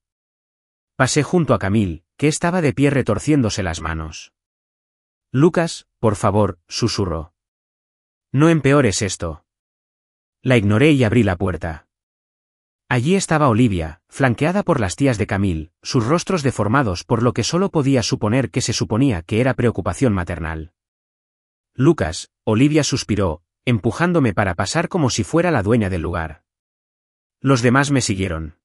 Pasé junto a Camille, que estaba de pie retorciéndose las manos. Lucas, por favor, susurró. No empeores esto. La ignoré y abrí la puerta. Allí estaba Olivia, flanqueada por las tías de Camille, sus rostros deformados por lo que solo podía suponer que se suponía que era preocupación maternal. Lucas, Olivia suspiró, empujándome para pasar como si fuera la dueña del lugar. Los demás me siguieron.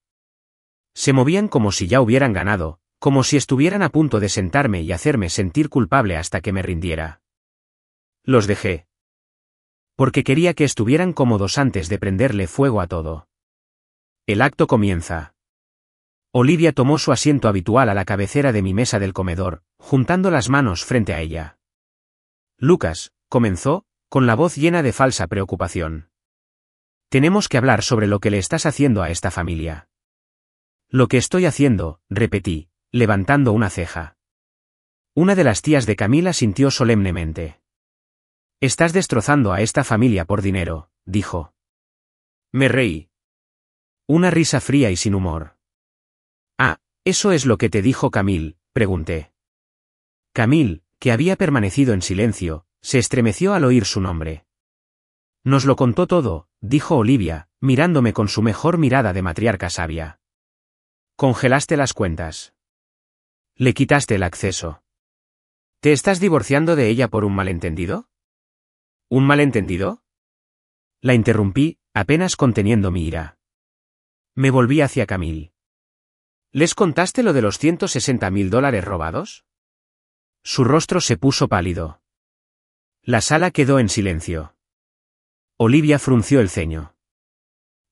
Se movían como si ya hubieran ganado, como si estuvieran a punto de sentarme y hacerme sentir culpable hasta que me rindiera. Los dejé. Porque quería que estuvieran cómodos antes de prenderle fuego a todo. El acto comienza. Olivia tomó su asiento habitual a la cabecera de mi mesa del comedor, juntando las manos frente a ella. Lucas, comenzó, con la voz llena de falsa preocupación. Tenemos que hablar sobre lo que le estás haciendo a esta familia. Lo que estoy haciendo, repetí, levantando una ceja. Una de las tías de Camila sintió solemnemente. Estás destrozando a esta familia por dinero, dijo. Me reí. Una risa fría y sin humor. Ah, ¿eso es lo que te dijo Camille?, pregunté. Camille, que había permanecido en silencio, se estremeció al oír su nombre. Nos lo contó todo, dijo Olivia, mirándome con su mejor mirada de matriarca sabia. Congelaste las cuentas. Le quitaste el acceso. ¿Te estás divorciando de ella por un malentendido? ¿Un malentendido? La interrumpí, apenas conteniendo mi ira. Me volví hacia Camille. ¿Les contaste lo de los $160.000 robados? Su rostro se puso pálido. La sala quedó en silencio. Olivia frunció el ceño.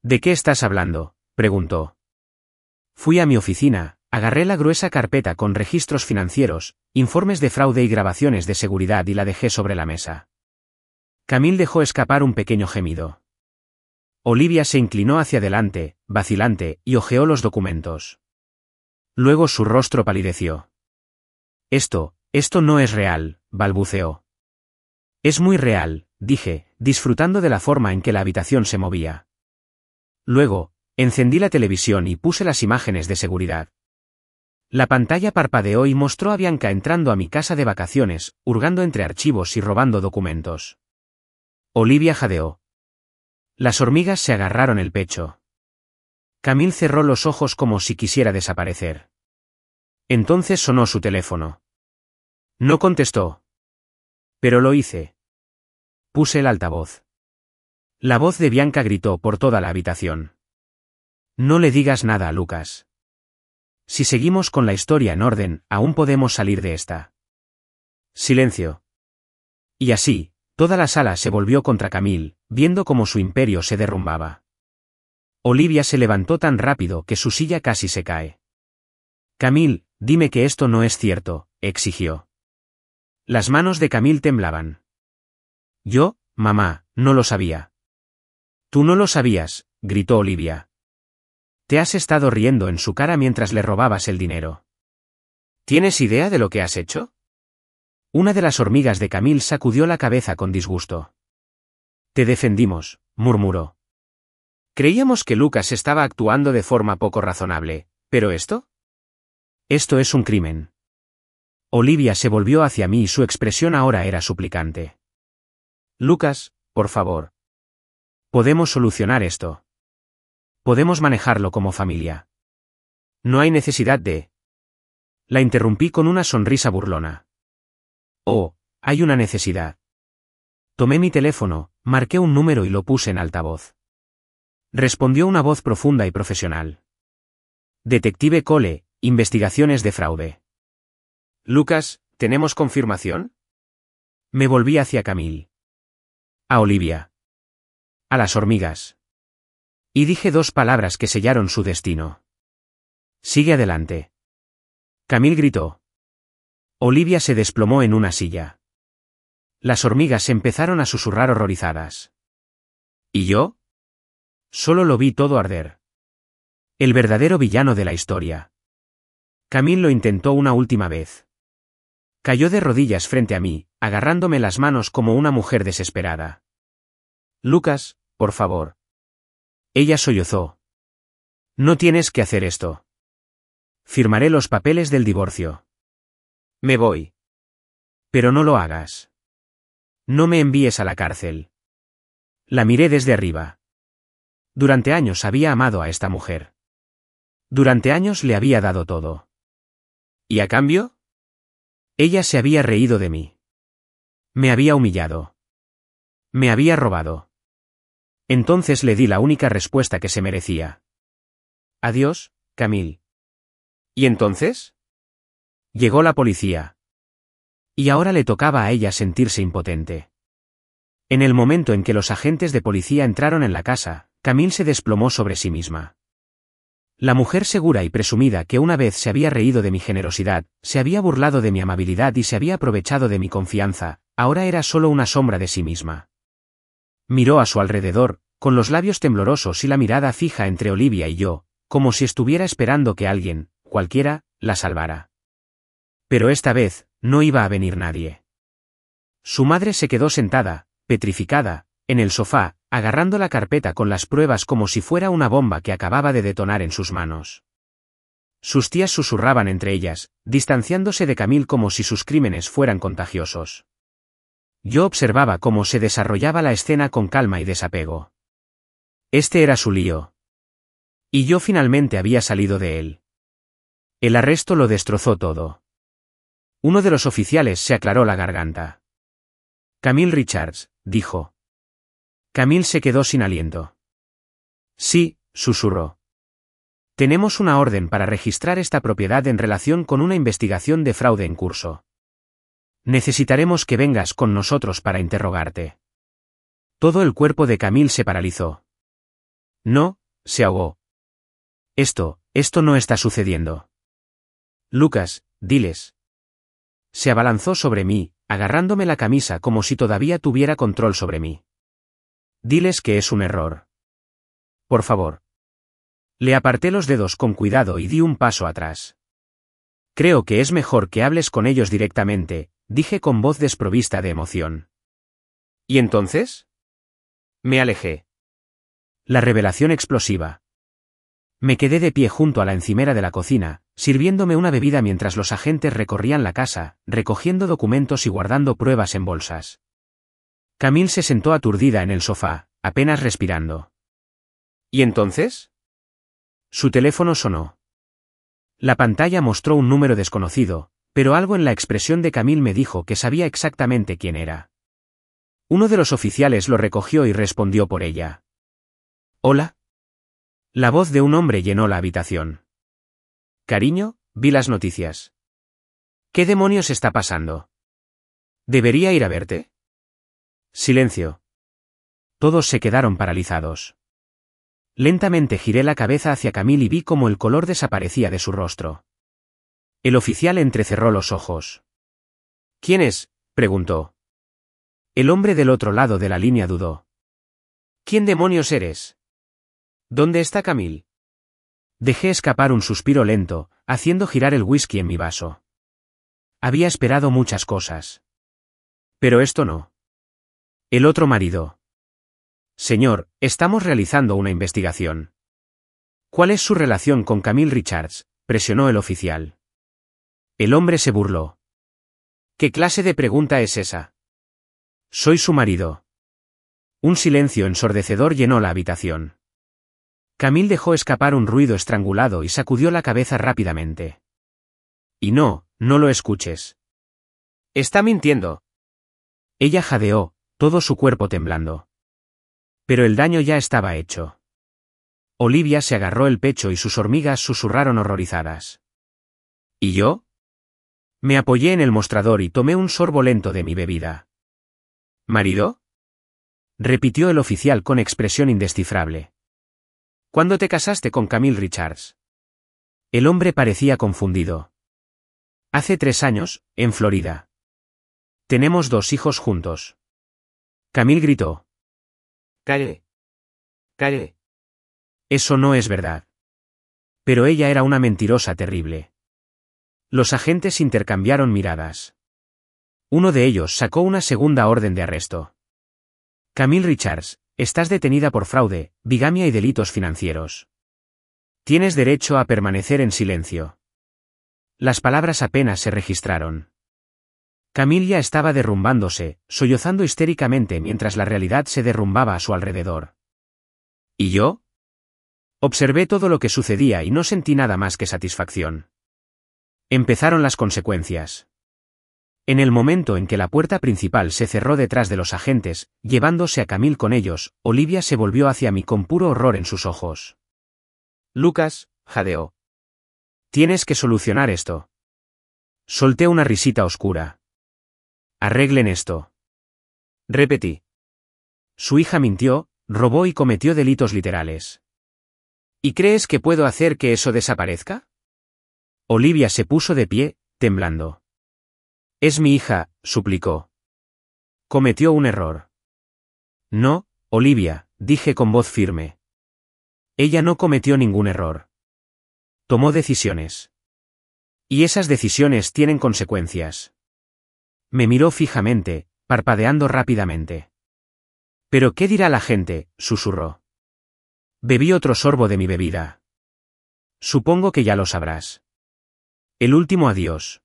¿De qué estás hablando?, preguntó. Fui a mi oficina, agarré la gruesa carpeta con registros financieros, informes de fraude y grabaciones de seguridad y la dejé sobre la mesa. Camille dejó escapar un pequeño gemido. Olivia se inclinó hacia adelante, vacilante, y hojeó los documentos. Luego su rostro palideció. Esto no es real, balbuceó. Es muy real, dije, disfrutando de la forma en que la habitación se movía. Luego, encendí la televisión y puse las imágenes de seguridad. La pantalla parpadeó y mostró a Bianca entrando a mi casa de vacaciones, hurgando entre archivos y robando documentos. Olivia jadeó. Las hormigas se agarraron el pecho. Camille cerró los ojos como si quisiera desaparecer. Entonces sonó su teléfono. No contestó. Pero lo hice. Puse el altavoz. La voz de Bianca gritó por toda la habitación. No le digas nada a Lucas. Si seguimos con la historia en orden, aún podemos salir de esta. Silencio. Y así, toda la sala se volvió contra Camille, viendo cómo su imperio se derrumbaba. Olivia se levantó tan rápido que su silla casi se cae. Camille, dime que esto no es cierto, exigió. Las manos de Camille temblaban. Yo, mamá, no lo sabía. Tú no lo sabías, gritó Olivia. Te has estado riendo en su cara mientras le robabas el dinero. ¿Tienes idea de lo que has hecho? Una de las hormigas de Camille sacudió la cabeza con disgusto. Te defendimos, murmuró. Creíamos que Lucas estaba actuando de forma poco razonable, ¿pero esto? Esto es un crimen. Olivia se volvió hacia mí y su expresión ahora era suplicante. Lucas, por favor. Podemos solucionar esto. Podemos manejarlo como familia. No hay necesidad de... La interrumpí con una sonrisa burlona. Oh, hay una necesidad. Tomé mi teléfono, marqué un número y lo puse en altavoz. Respondió una voz profunda y profesional. Detective Cole, investigaciones de fraude. Lucas, ¿tenemos confirmación? Me volví hacia Camille. A Olivia. A las hormigas. Y dije dos palabras que sellaron su destino. Sigue adelante. Camille gritó. Olivia se desplomó en una silla. Las hormigas empezaron a susurrar horrorizadas. ¿Y yo? Solo lo vi todo arder. El verdadero villano de la historia. Camille lo intentó una última vez. Cayó de rodillas frente a mí, agarrándome las manos como una mujer desesperada. Lucas, por favor. Ella sollozó. No tienes que hacer esto. Firmaré los papeles del divorcio. Me voy. Pero no lo hagas. No me envíes a la cárcel. La miré desde arriba. Durante años había amado a esta mujer. Durante años le había dado todo. ¿Y a cambio? Ella se había reído de mí. Me había humillado. Me había robado. Entonces le di la única respuesta que se merecía. Adiós, Camille. ¿Y entonces? Llegó la policía. Y ahora le tocaba a ella sentirse impotente. En el momento en que los agentes de policía entraron en la casa, Camille se desplomó sobre sí misma. La mujer segura y presumida que una vez se había reído de mi generosidad, se había burlado de mi amabilidad y se había aprovechado de mi confianza, ahora era solo una sombra de sí misma. Miró a su alrededor, con los labios temblorosos y la mirada fija entre Olivia y yo, como si estuviera esperando que alguien, cualquiera, la salvara. Pero esta vez, no iba a venir nadie. Su madre se quedó sentada, petrificada, en el sofá, agarrando la carpeta con las pruebas como si fuera una bomba que acababa de detonar en sus manos. Sus tías susurraban entre ellas, distanciándose de Camille como si sus crímenes fueran contagiosos. Yo observaba cómo se desarrollaba la escena con calma y desapego. Este era su lío. Y yo finalmente había salido de él. El arresto lo destrozó todo. Uno de los oficiales se aclaró la garganta. Camille Richards, dijo. Camille se quedó sin aliento. Sí, susurró. Tenemos una orden para registrar esta propiedad en relación con una investigación de fraude en curso. Necesitaremos que vengas con nosotros para interrogarte. Todo el cuerpo de Camille se paralizó. No, se ahogó. Esto no está sucediendo. Lucas, diles. Se abalanzó sobre mí, agarrándome la camisa como si todavía tuviera control sobre mí. Diles que es un error. Por favor. Le aparté los dedos con cuidado y di un paso atrás. Creo que es mejor que hables con ellos directamente, dije con voz desprovista de emoción. ¿Y entonces? Me alejé. La revelación explosiva. Me quedé de pie junto a la encimera de la cocina, sirviéndome una bebida mientras los agentes recorrían la casa, recogiendo documentos y guardando pruebas en bolsas. Camille se sentó aturdida en el sofá, apenas respirando. ¿Y entonces? Su teléfono sonó. La pantalla mostró un número desconocido, pero algo en la expresión de Camille me dijo que sabía exactamente quién era. Uno de los oficiales lo recogió y respondió por ella. ¿Hola? La voz de un hombre llenó la habitación. Cariño, vi las noticias. ¿Qué demonios está pasando? ¿Debería ir a verte? Silencio. Todos se quedaron paralizados. Lentamente giré la cabeza hacia Camille y vi cómo el color desaparecía de su rostro. El oficial entrecerró los ojos. ¿Quién es?, preguntó. El hombre del otro lado de la línea dudó. ¿Quién demonios eres? ¿Dónde está Camille? Dejé escapar un suspiro lento, haciendo girar el whisky en mi vaso. Había esperado muchas cosas. Pero esto no. El otro marido. Señor, estamos realizando una investigación. ¿Cuál es su relación con Camille Richards?, presionó el oficial. El hombre se burló. ¿Qué clase de pregunta es esa? Soy su marido. Un silencio ensordecedor llenó la habitación. Camille dejó escapar un ruido estrangulado y sacudió la cabeza rápidamente. Y no lo escuches. Está mintiendo. Ella jadeó, todo su cuerpo temblando. Pero el daño ya estaba hecho. Olivia se agarró el pecho y sus hormigas susurraron horrorizadas. ¿Y yo? Me apoyé en el mostrador y tomé un sorbo lento de mi bebida. ¿Marido?, repitió el oficial con expresión indescifrable. ¿Cuándo te casaste con Camille Richards? El hombre parecía confundido. Hace 3 años, en Florida. Tenemos 2 hijos juntos. Camille gritó. Calle. Calle. Eso no es verdad. Pero ella era una mentirosa terrible. Los agentes intercambiaron miradas. Uno de ellos sacó una segunda orden de arresto. Camille Richards, estás detenida por fraude, bigamia y delitos financieros. Tienes derecho a permanecer en silencio. Las palabras apenas se registraron. Camille ya estaba derrumbándose, sollozando histéricamente mientras la realidad se derrumbaba a su alrededor. ¿Y yo? Observé todo lo que sucedía y no sentí nada más que satisfacción. Empezaron las consecuencias. En el momento en que la puerta principal se cerró detrás de los agentes, llevándose a Camille con ellos, Olivia se volvió hacia mí con puro horror en sus ojos. Lucas, jadeó. Tienes que solucionar esto. Solté una risita oscura. Arreglen esto. Repetí. Su hija mintió, robó y cometió delitos literales. ¿Y crees que puedo hacer que eso desaparezca? Olivia se puso de pie, temblando. Es mi hija, suplicó. Cometió un error. No, Olivia, dije con voz firme. Ella no cometió ningún error. Tomó decisiones. Y esas decisiones tienen consecuencias. Me miró fijamente, parpadeando rápidamente. ¿Pero qué dirá la gente?, susurró. Bebí otro sorbo de mi bebida. Supongo que ya lo sabrás. El último adiós.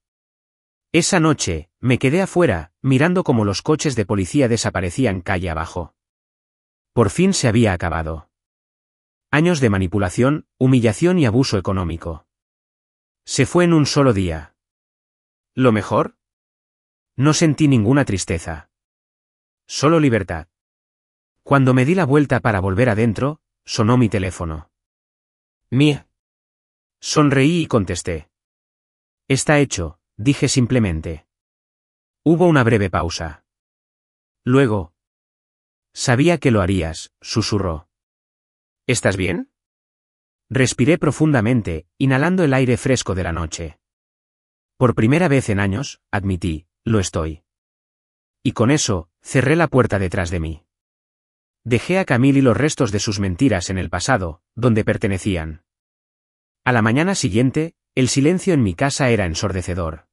Esa noche, me quedé afuera, mirando cómo los coches de policía desaparecían calle abajo. Por fin se había acabado. Años de manipulación, humillación y abuso económico. Se fue en un solo día. ¿Lo mejor? No sentí ninguna tristeza. Solo libertad. Cuando me di la vuelta para volver adentro, sonó mi teléfono. Mía. Sonreí y contesté. Está hecho, dije simplemente. Hubo una breve pausa. Luego. Sabía que lo harías, susurró. ¿Estás bien? Respiré profundamente, inhalando el aire fresco de la noche. Por primera vez en años, admití, lo estoy. Y con eso, cerré la puerta detrás de mí. Dejé a Camille y los restos de sus mentiras en el pasado, donde pertenecían. A la mañana siguiente, el silencio en mi casa era ensordecedor.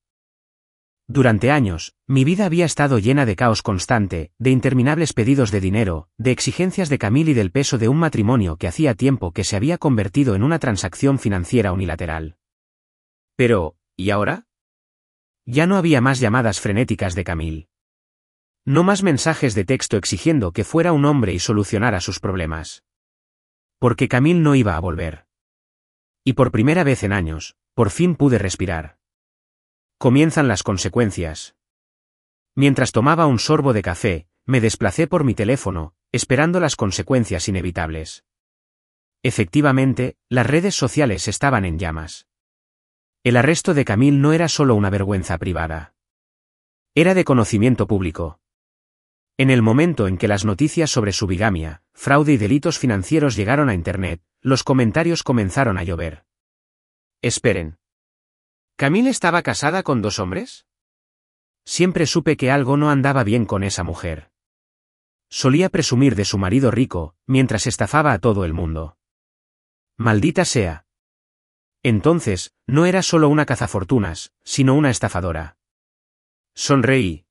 Durante años, mi vida había estado llena de caos constante, de interminables pedidos de dinero, de exigencias de Camille y del peso de un matrimonio que hacía tiempo que se había convertido en una transacción financiera unilateral. Pero, ¿y ahora? Ya no había más llamadas frenéticas de Camille. No más mensajes de texto exigiendo que fuera un hombre y solucionara sus problemas. Porque Camille no iba a volver. Y por primera vez en años, por fin pude respirar. Comienzan las consecuencias. Mientras tomaba un sorbo de café, me desplacé por mi teléfono, esperando las consecuencias inevitables. Efectivamente, las redes sociales estaban en llamas. El arresto de Camille no era solo una vergüenza privada. Era de conocimiento público. En el momento en que las noticias sobre su bigamia, fraude y delitos financieros llegaron a Internet, los comentarios comenzaron a llover. Esperen. ¿Camille estaba casada con 2 hombres? Siempre supe que algo no andaba bien con esa mujer. Solía presumir de su marido rico, mientras estafaba a todo el mundo. Maldita sea. Entonces, no era solo una cazafortunas, sino una estafadora. Sonreí.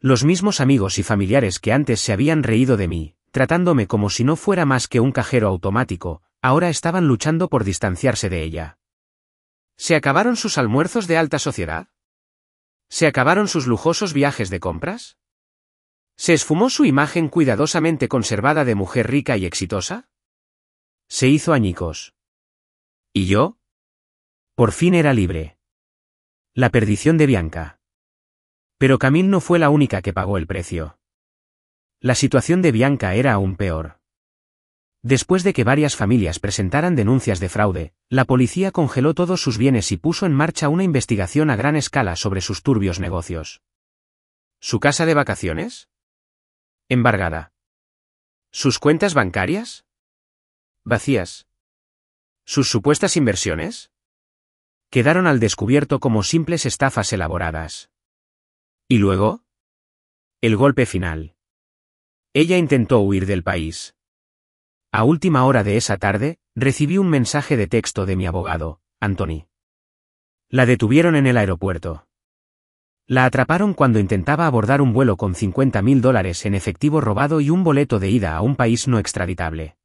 Los mismos amigos y familiares que antes se habían reído de mí, tratándome como si no fuera más que un cajero automático, ahora estaban luchando por distanciarse de ella. ¿Se acabaron sus almuerzos de alta sociedad? ¿Se acabaron sus lujosos viajes de compras? ¿Se esfumó su imagen cuidadosamente conservada de mujer rica y exitosa? Se hizo añicos. ¿Y yo? Por fin era libre. La perdición de Bianca. Pero Camille no fue la única que pagó el precio. La situación de Bianca era aún peor. Después de que varias familias presentaran denuncias de fraude, la policía congeló todos sus bienes y puso en marcha una investigación a gran escala sobre sus turbios negocios. ¿Su casa de vacaciones? Embargada. ¿Sus cuentas bancarias? Vacías. ¿Sus supuestas inversiones? Quedaron al descubierto como simples estafas elaboradas. ¿Y luego? El golpe final. Ella intentó huir del país. A última hora de esa tarde, recibí un mensaje de texto de mi abogado, Anthony. La detuvieron en el aeropuerto. La atraparon cuando intentaba abordar un vuelo con $50.000 en efectivo robado y un boleto de ida a un país no extraditable.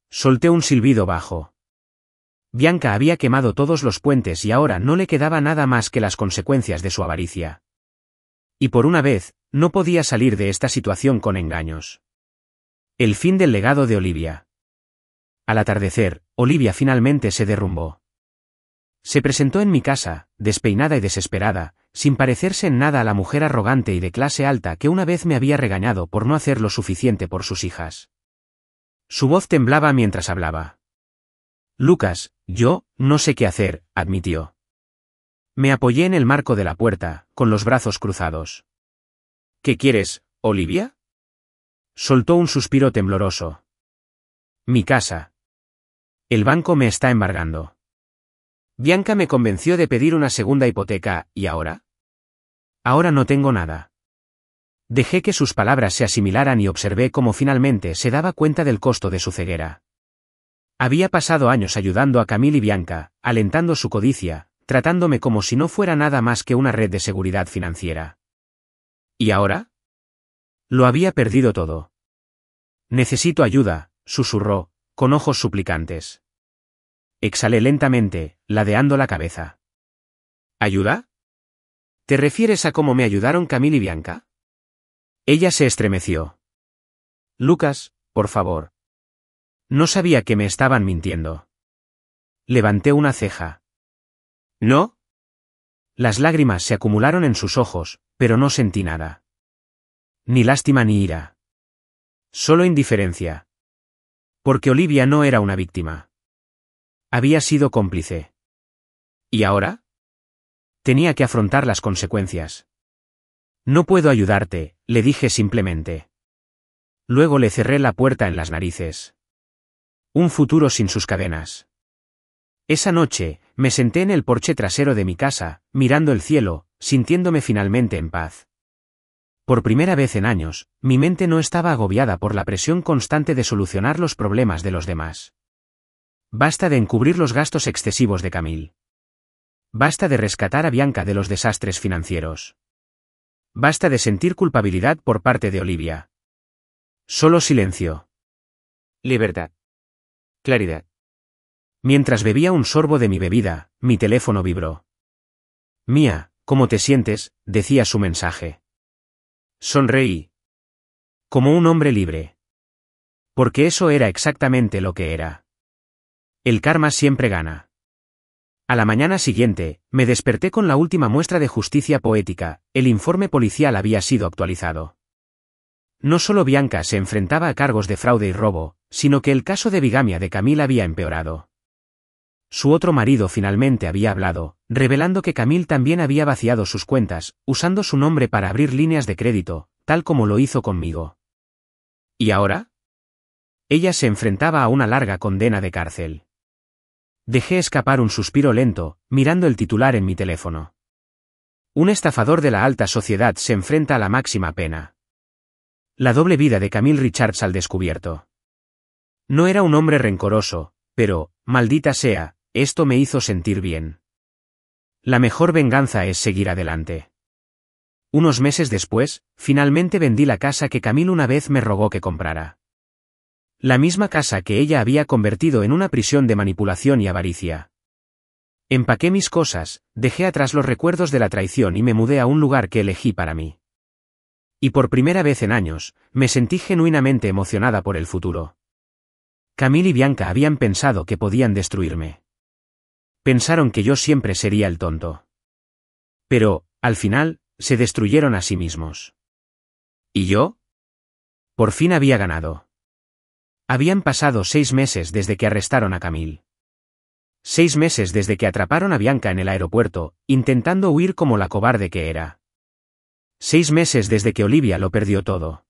Solté un silbido bajo. Bianca había quemado todos los puentes y ahora no le quedaba nada más que las consecuencias de su avaricia. Y por una vez, no podía salir de esta situación con engaños. El fin del legado de Olivia. Al atardecer, Olivia finalmente se derrumbó. Se presentó en mi casa, despeinada y desesperada, sin parecerse en nada a la mujer arrogante y de clase alta que una vez me había regañado por no hacer lo suficiente por sus hijas. Su voz temblaba mientras hablaba. Lucas, yo, no sé qué hacer, admitió. Me apoyé en el marco de la puerta, con los brazos cruzados. ¿Qué quieres, Olivia? Soltó un suspiro tembloroso. Mi casa. El banco me está embargando. Bianca me convenció de pedir una segunda hipoteca, ¿y ahora? Ahora no tengo nada. Dejé que sus palabras se asimilaran y observé cómo finalmente se daba cuenta del costo de su ceguera. Había pasado años ayudando a Camille y Bianca, alentando su codicia, tratándome como si no fuera nada más que una red de seguridad financiera. ¿Y ahora? Lo había perdido todo. Necesito ayuda, susurró, con ojos suplicantes. Exhalé lentamente, ladeando la cabeza. ¿Ayuda? ¿Te refieres a cómo me ayudaron Camille y Bianca? Ella se estremeció. Lucas, por favor. No sabía que me estaban mintiendo. Levanté una ceja. ¿No? Las lágrimas se acumularon en sus ojos, pero no sentí nada. Ni lástima ni ira. Solo indiferencia. Porque Olivia no era una víctima. Había sido cómplice. ¿Y ahora? Tenía que afrontar las consecuencias. No puedo ayudarte, le dije simplemente. Luego le cerré la puerta en las narices. Un futuro sin sus cadenas. Esa noche, me senté en el porche trasero de mi casa, mirando el cielo, sintiéndome finalmente en paz. Por primera vez en años, mi mente no estaba agobiada por la presión constante de solucionar los problemas de los demás. Basta de encubrir los gastos excesivos de Camille. Basta de rescatar a Bianca de los desastres financieros. Basta de sentir culpabilidad por parte de Olivia. Solo silencio. Libertad. Claridad. Mientras bebía un sorbo de mi bebida, mi teléfono vibró. Mía, ¿cómo te sientes?, decía su mensaje. Sonreí. Como un hombre libre. Porque eso era exactamente lo que era. El karma siempre gana. A la mañana siguiente, me desperté con la última muestra de justicia poética, el informe policial había sido actualizado. No solo Bianca se enfrentaba a cargos de fraude y robo, sino que el caso de bigamia de Camille había empeorado. Su otro marido finalmente había hablado, revelando que Camille también había vaciado sus cuentas, usando su nombre para abrir líneas de crédito, tal como lo hizo conmigo. ¿Y ahora? Ella se enfrentaba a una larga condena de cárcel. Dejé escapar un suspiro lento, mirando el titular en mi teléfono. Un estafador de la alta sociedad se enfrenta a la máxima pena. La doble vida de Camille Richards al descubierto. No era un hombre rencoroso, pero, maldita sea, esto me hizo sentir bien. La mejor venganza es seguir adelante. Unos meses después, finalmente vendí la casa que Camille una vez me rogó que comprara. La misma casa que ella había convertido en una prisión de manipulación y avaricia. Empaqué mis cosas, dejé atrás los recuerdos de la traición y me mudé a un lugar que elegí para mí. Y por primera vez en años, me sentí genuinamente emocionada por el futuro. Camille y Bianca habían pensado que podían destruirme. Pensaron que yo siempre sería el tonto. Pero, al final, se destruyeron a sí mismos. ¿Y yo? Por fin había ganado. Habían pasado 6 meses desde que arrestaron a Camille. 6 meses desde que atraparon a Bianca en el aeropuerto, intentando huir como la cobarde que era. 6 meses desde que Olivia lo perdió todo.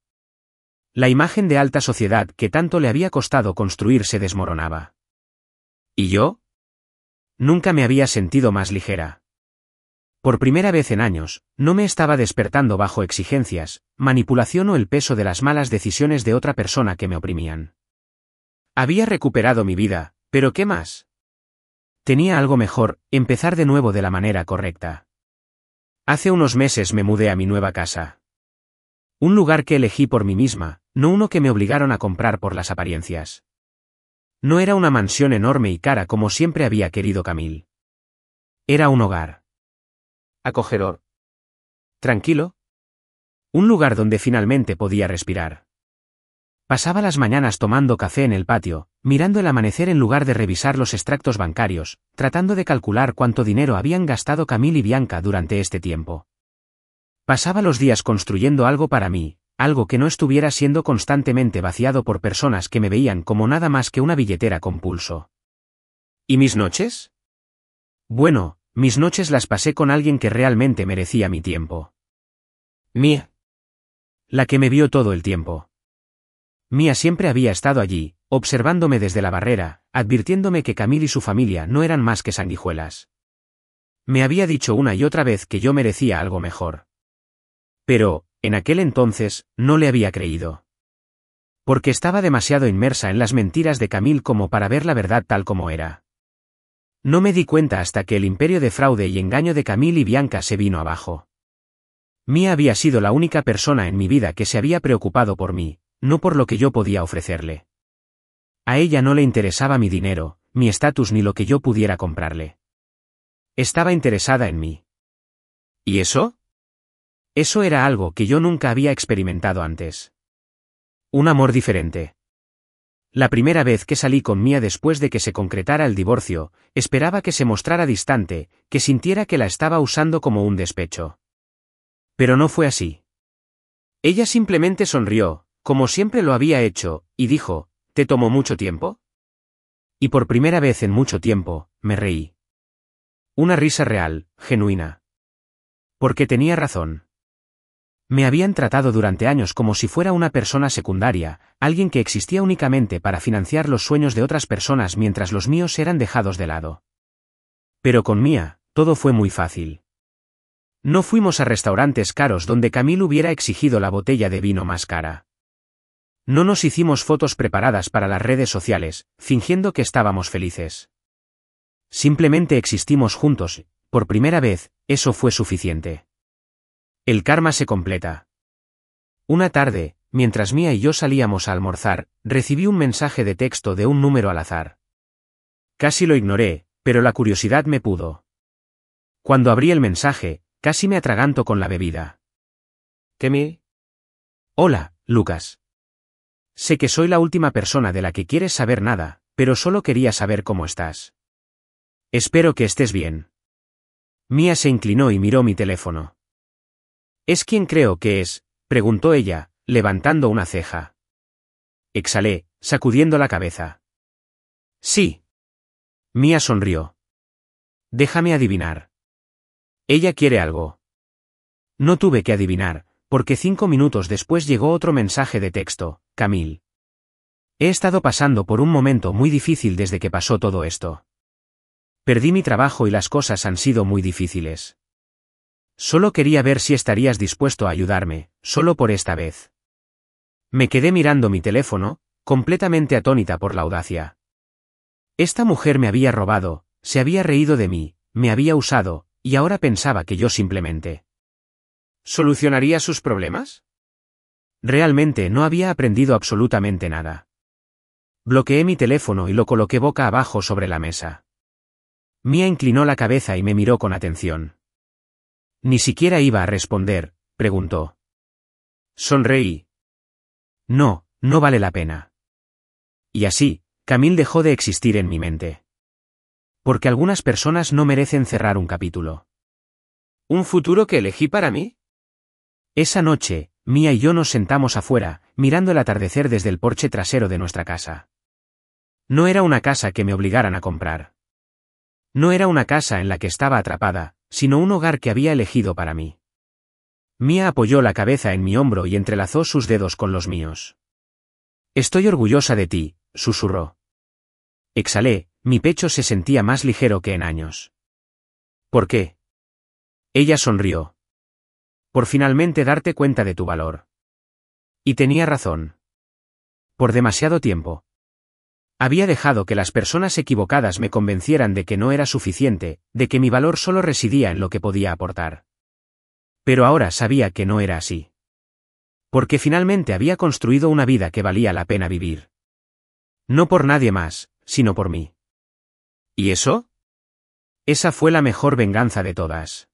La imagen de alta sociedad que tanto le había costado construir se desmoronaba. ¿Y yo? Nunca me había sentido más ligera. Por primera vez en años, no me estaba despertando bajo exigencias, manipulación o el peso de las malas decisiones de otra persona que me oprimían. Había recuperado mi vida, pero ¿qué más? Tenía algo mejor, empezar de nuevo de la manera correcta. Hace unos meses me mudé a mi nueva casa. Un lugar que elegí por mí misma, no uno que me obligaron a comprar por las apariencias. No era una mansión enorme y cara como siempre había querido Camille. Era un hogar. Acogedor. Tranquilo. Un lugar donde finalmente podía respirar. Pasaba las mañanas tomando café en el patio, mirando el amanecer en lugar de revisar los extractos bancarios, tratando de calcular cuánto dinero habían gastado Camille y Bianca durante este tiempo. Pasaba los días construyendo algo para mí, algo que no estuviera siendo constantemente vaciado por personas que me veían como nada más que una billetera con pulso. ¿Y mis noches? Bueno, mis noches las pasé con alguien que realmente merecía mi tiempo. Mia. La que me vio todo el tiempo. Mia siempre había estado allí, observándome desde la barrera, advirtiéndome que Camille y su familia no eran más que sanguijuelas. Me había dicho una y otra vez que yo merecía algo mejor. Pero, en aquel entonces, no le había creído. Porque estaba demasiado inmersa en las mentiras de Camille como para ver la verdad tal como era. No me di cuenta hasta que el imperio de fraude y engaño de Camille y Bianca se vino abajo. Mia había sido la única persona en mi vida que se había preocupado por mí, no por lo que yo podía ofrecerle. A ella no le interesaba mi dinero, mi estatus ni lo que yo pudiera comprarle. Estaba interesada en mí. ¿Y eso? Eso era algo que yo nunca había experimentado antes. Un amor diferente. La primera vez que salí con Mia después de que se concretara el divorcio, esperaba que se mostrara distante, que sintiera que la estaba usando como un despecho. Pero no fue así. Ella simplemente sonrió, como siempre lo había hecho, y dijo, ¿te tomó mucho tiempo? Y por primera vez en mucho tiempo, me reí. Una risa real, genuina. Porque tenía razón. Me habían tratado durante años como si fuera una persona secundaria, alguien que existía únicamente para financiar los sueños de otras personas mientras los míos eran dejados de lado. Pero con Mia, todo fue muy fácil. No fuimos a restaurantes caros donde Camille hubiera exigido la botella de vino más cara. No nos hicimos fotos preparadas para las redes sociales, fingiendo que estábamos felices. Simplemente existimos juntos, por primera vez, eso fue suficiente. El karma se completa. Una tarde, mientras Mia y yo salíamos a almorzar, recibí un mensaje de texto de un número al azar. Casi lo ignoré, pero la curiosidad me pudo. Cuando abrí el mensaje, casi me atraganto con la bebida. ¿Qué? Hola, Lucas. Sé que soy la última persona de la que quieres saber nada, pero solo quería saber cómo estás. Espero que estés bien. Mia se inclinó y miró mi teléfono. ¿Es quien creo que es?, preguntó ella, levantando una ceja. Exhalé, sacudiendo la cabeza. Sí. Mia sonrió. Déjame adivinar. Ella quiere algo. No tuve que adivinar, porque 5 minutos después llegó otro mensaje de texto, Camille. He estado pasando por un momento muy difícil desde que pasó todo esto. Perdí mi trabajo y las cosas han sido muy difíciles. Solo quería ver si estarías dispuesto a ayudarme, solo por esta vez. Me quedé mirando mi teléfono, completamente atónita por la audacia. Esta mujer me había robado, se había reído de mí, me había usado, y ahora pensaba que yo simplemente... ¿Solucionaría sus problemas? Realmente no había aprendido absolutamente nada. Bloqueé mi teléfono y lo coloqué boca abajo sobre la mesa. Mia inclinó la cabeza y me miró con atención. Ni siquiera iba a responder, preguntó. Sonreí. No, no vale la pena. Y así, Camille dejó de existir en mi mente. Porque algunas personas no merecen cerrar un capítulo. ¿Un futuro que elegí para mí? Esa noche, Mia y yo nos sentamos afuera, mirando el atardecer desde el porche trasero de nuestra casa. No era una casa que me obligaran a comprar. No era una casa en la que estaba atrapada, sino un hogar que había elegido para mí. Mia apoyó la cabeza en mi hombro y entrelazó sus dedos con los míos. Estoy orgullosa de ti, susurró. Exhalé, mi pecho se sentía más ligero que en años. ¿Por qué? Ella sonrió. Por finalmente darte cuenta de tu valor. Y tenía razón. Por demasiado tiempo. Había dejado que las personas equivocadas me convencieran de que no era suficiente, de que mi valor solo residía en lo que podía aportar. Pero ahora sabía que no era así. Porque finalmente había construido una vida que valía la pena vivir. No por nadie más, sino por mí. ¿Y eso? Esa fue la mejor venganza de todas.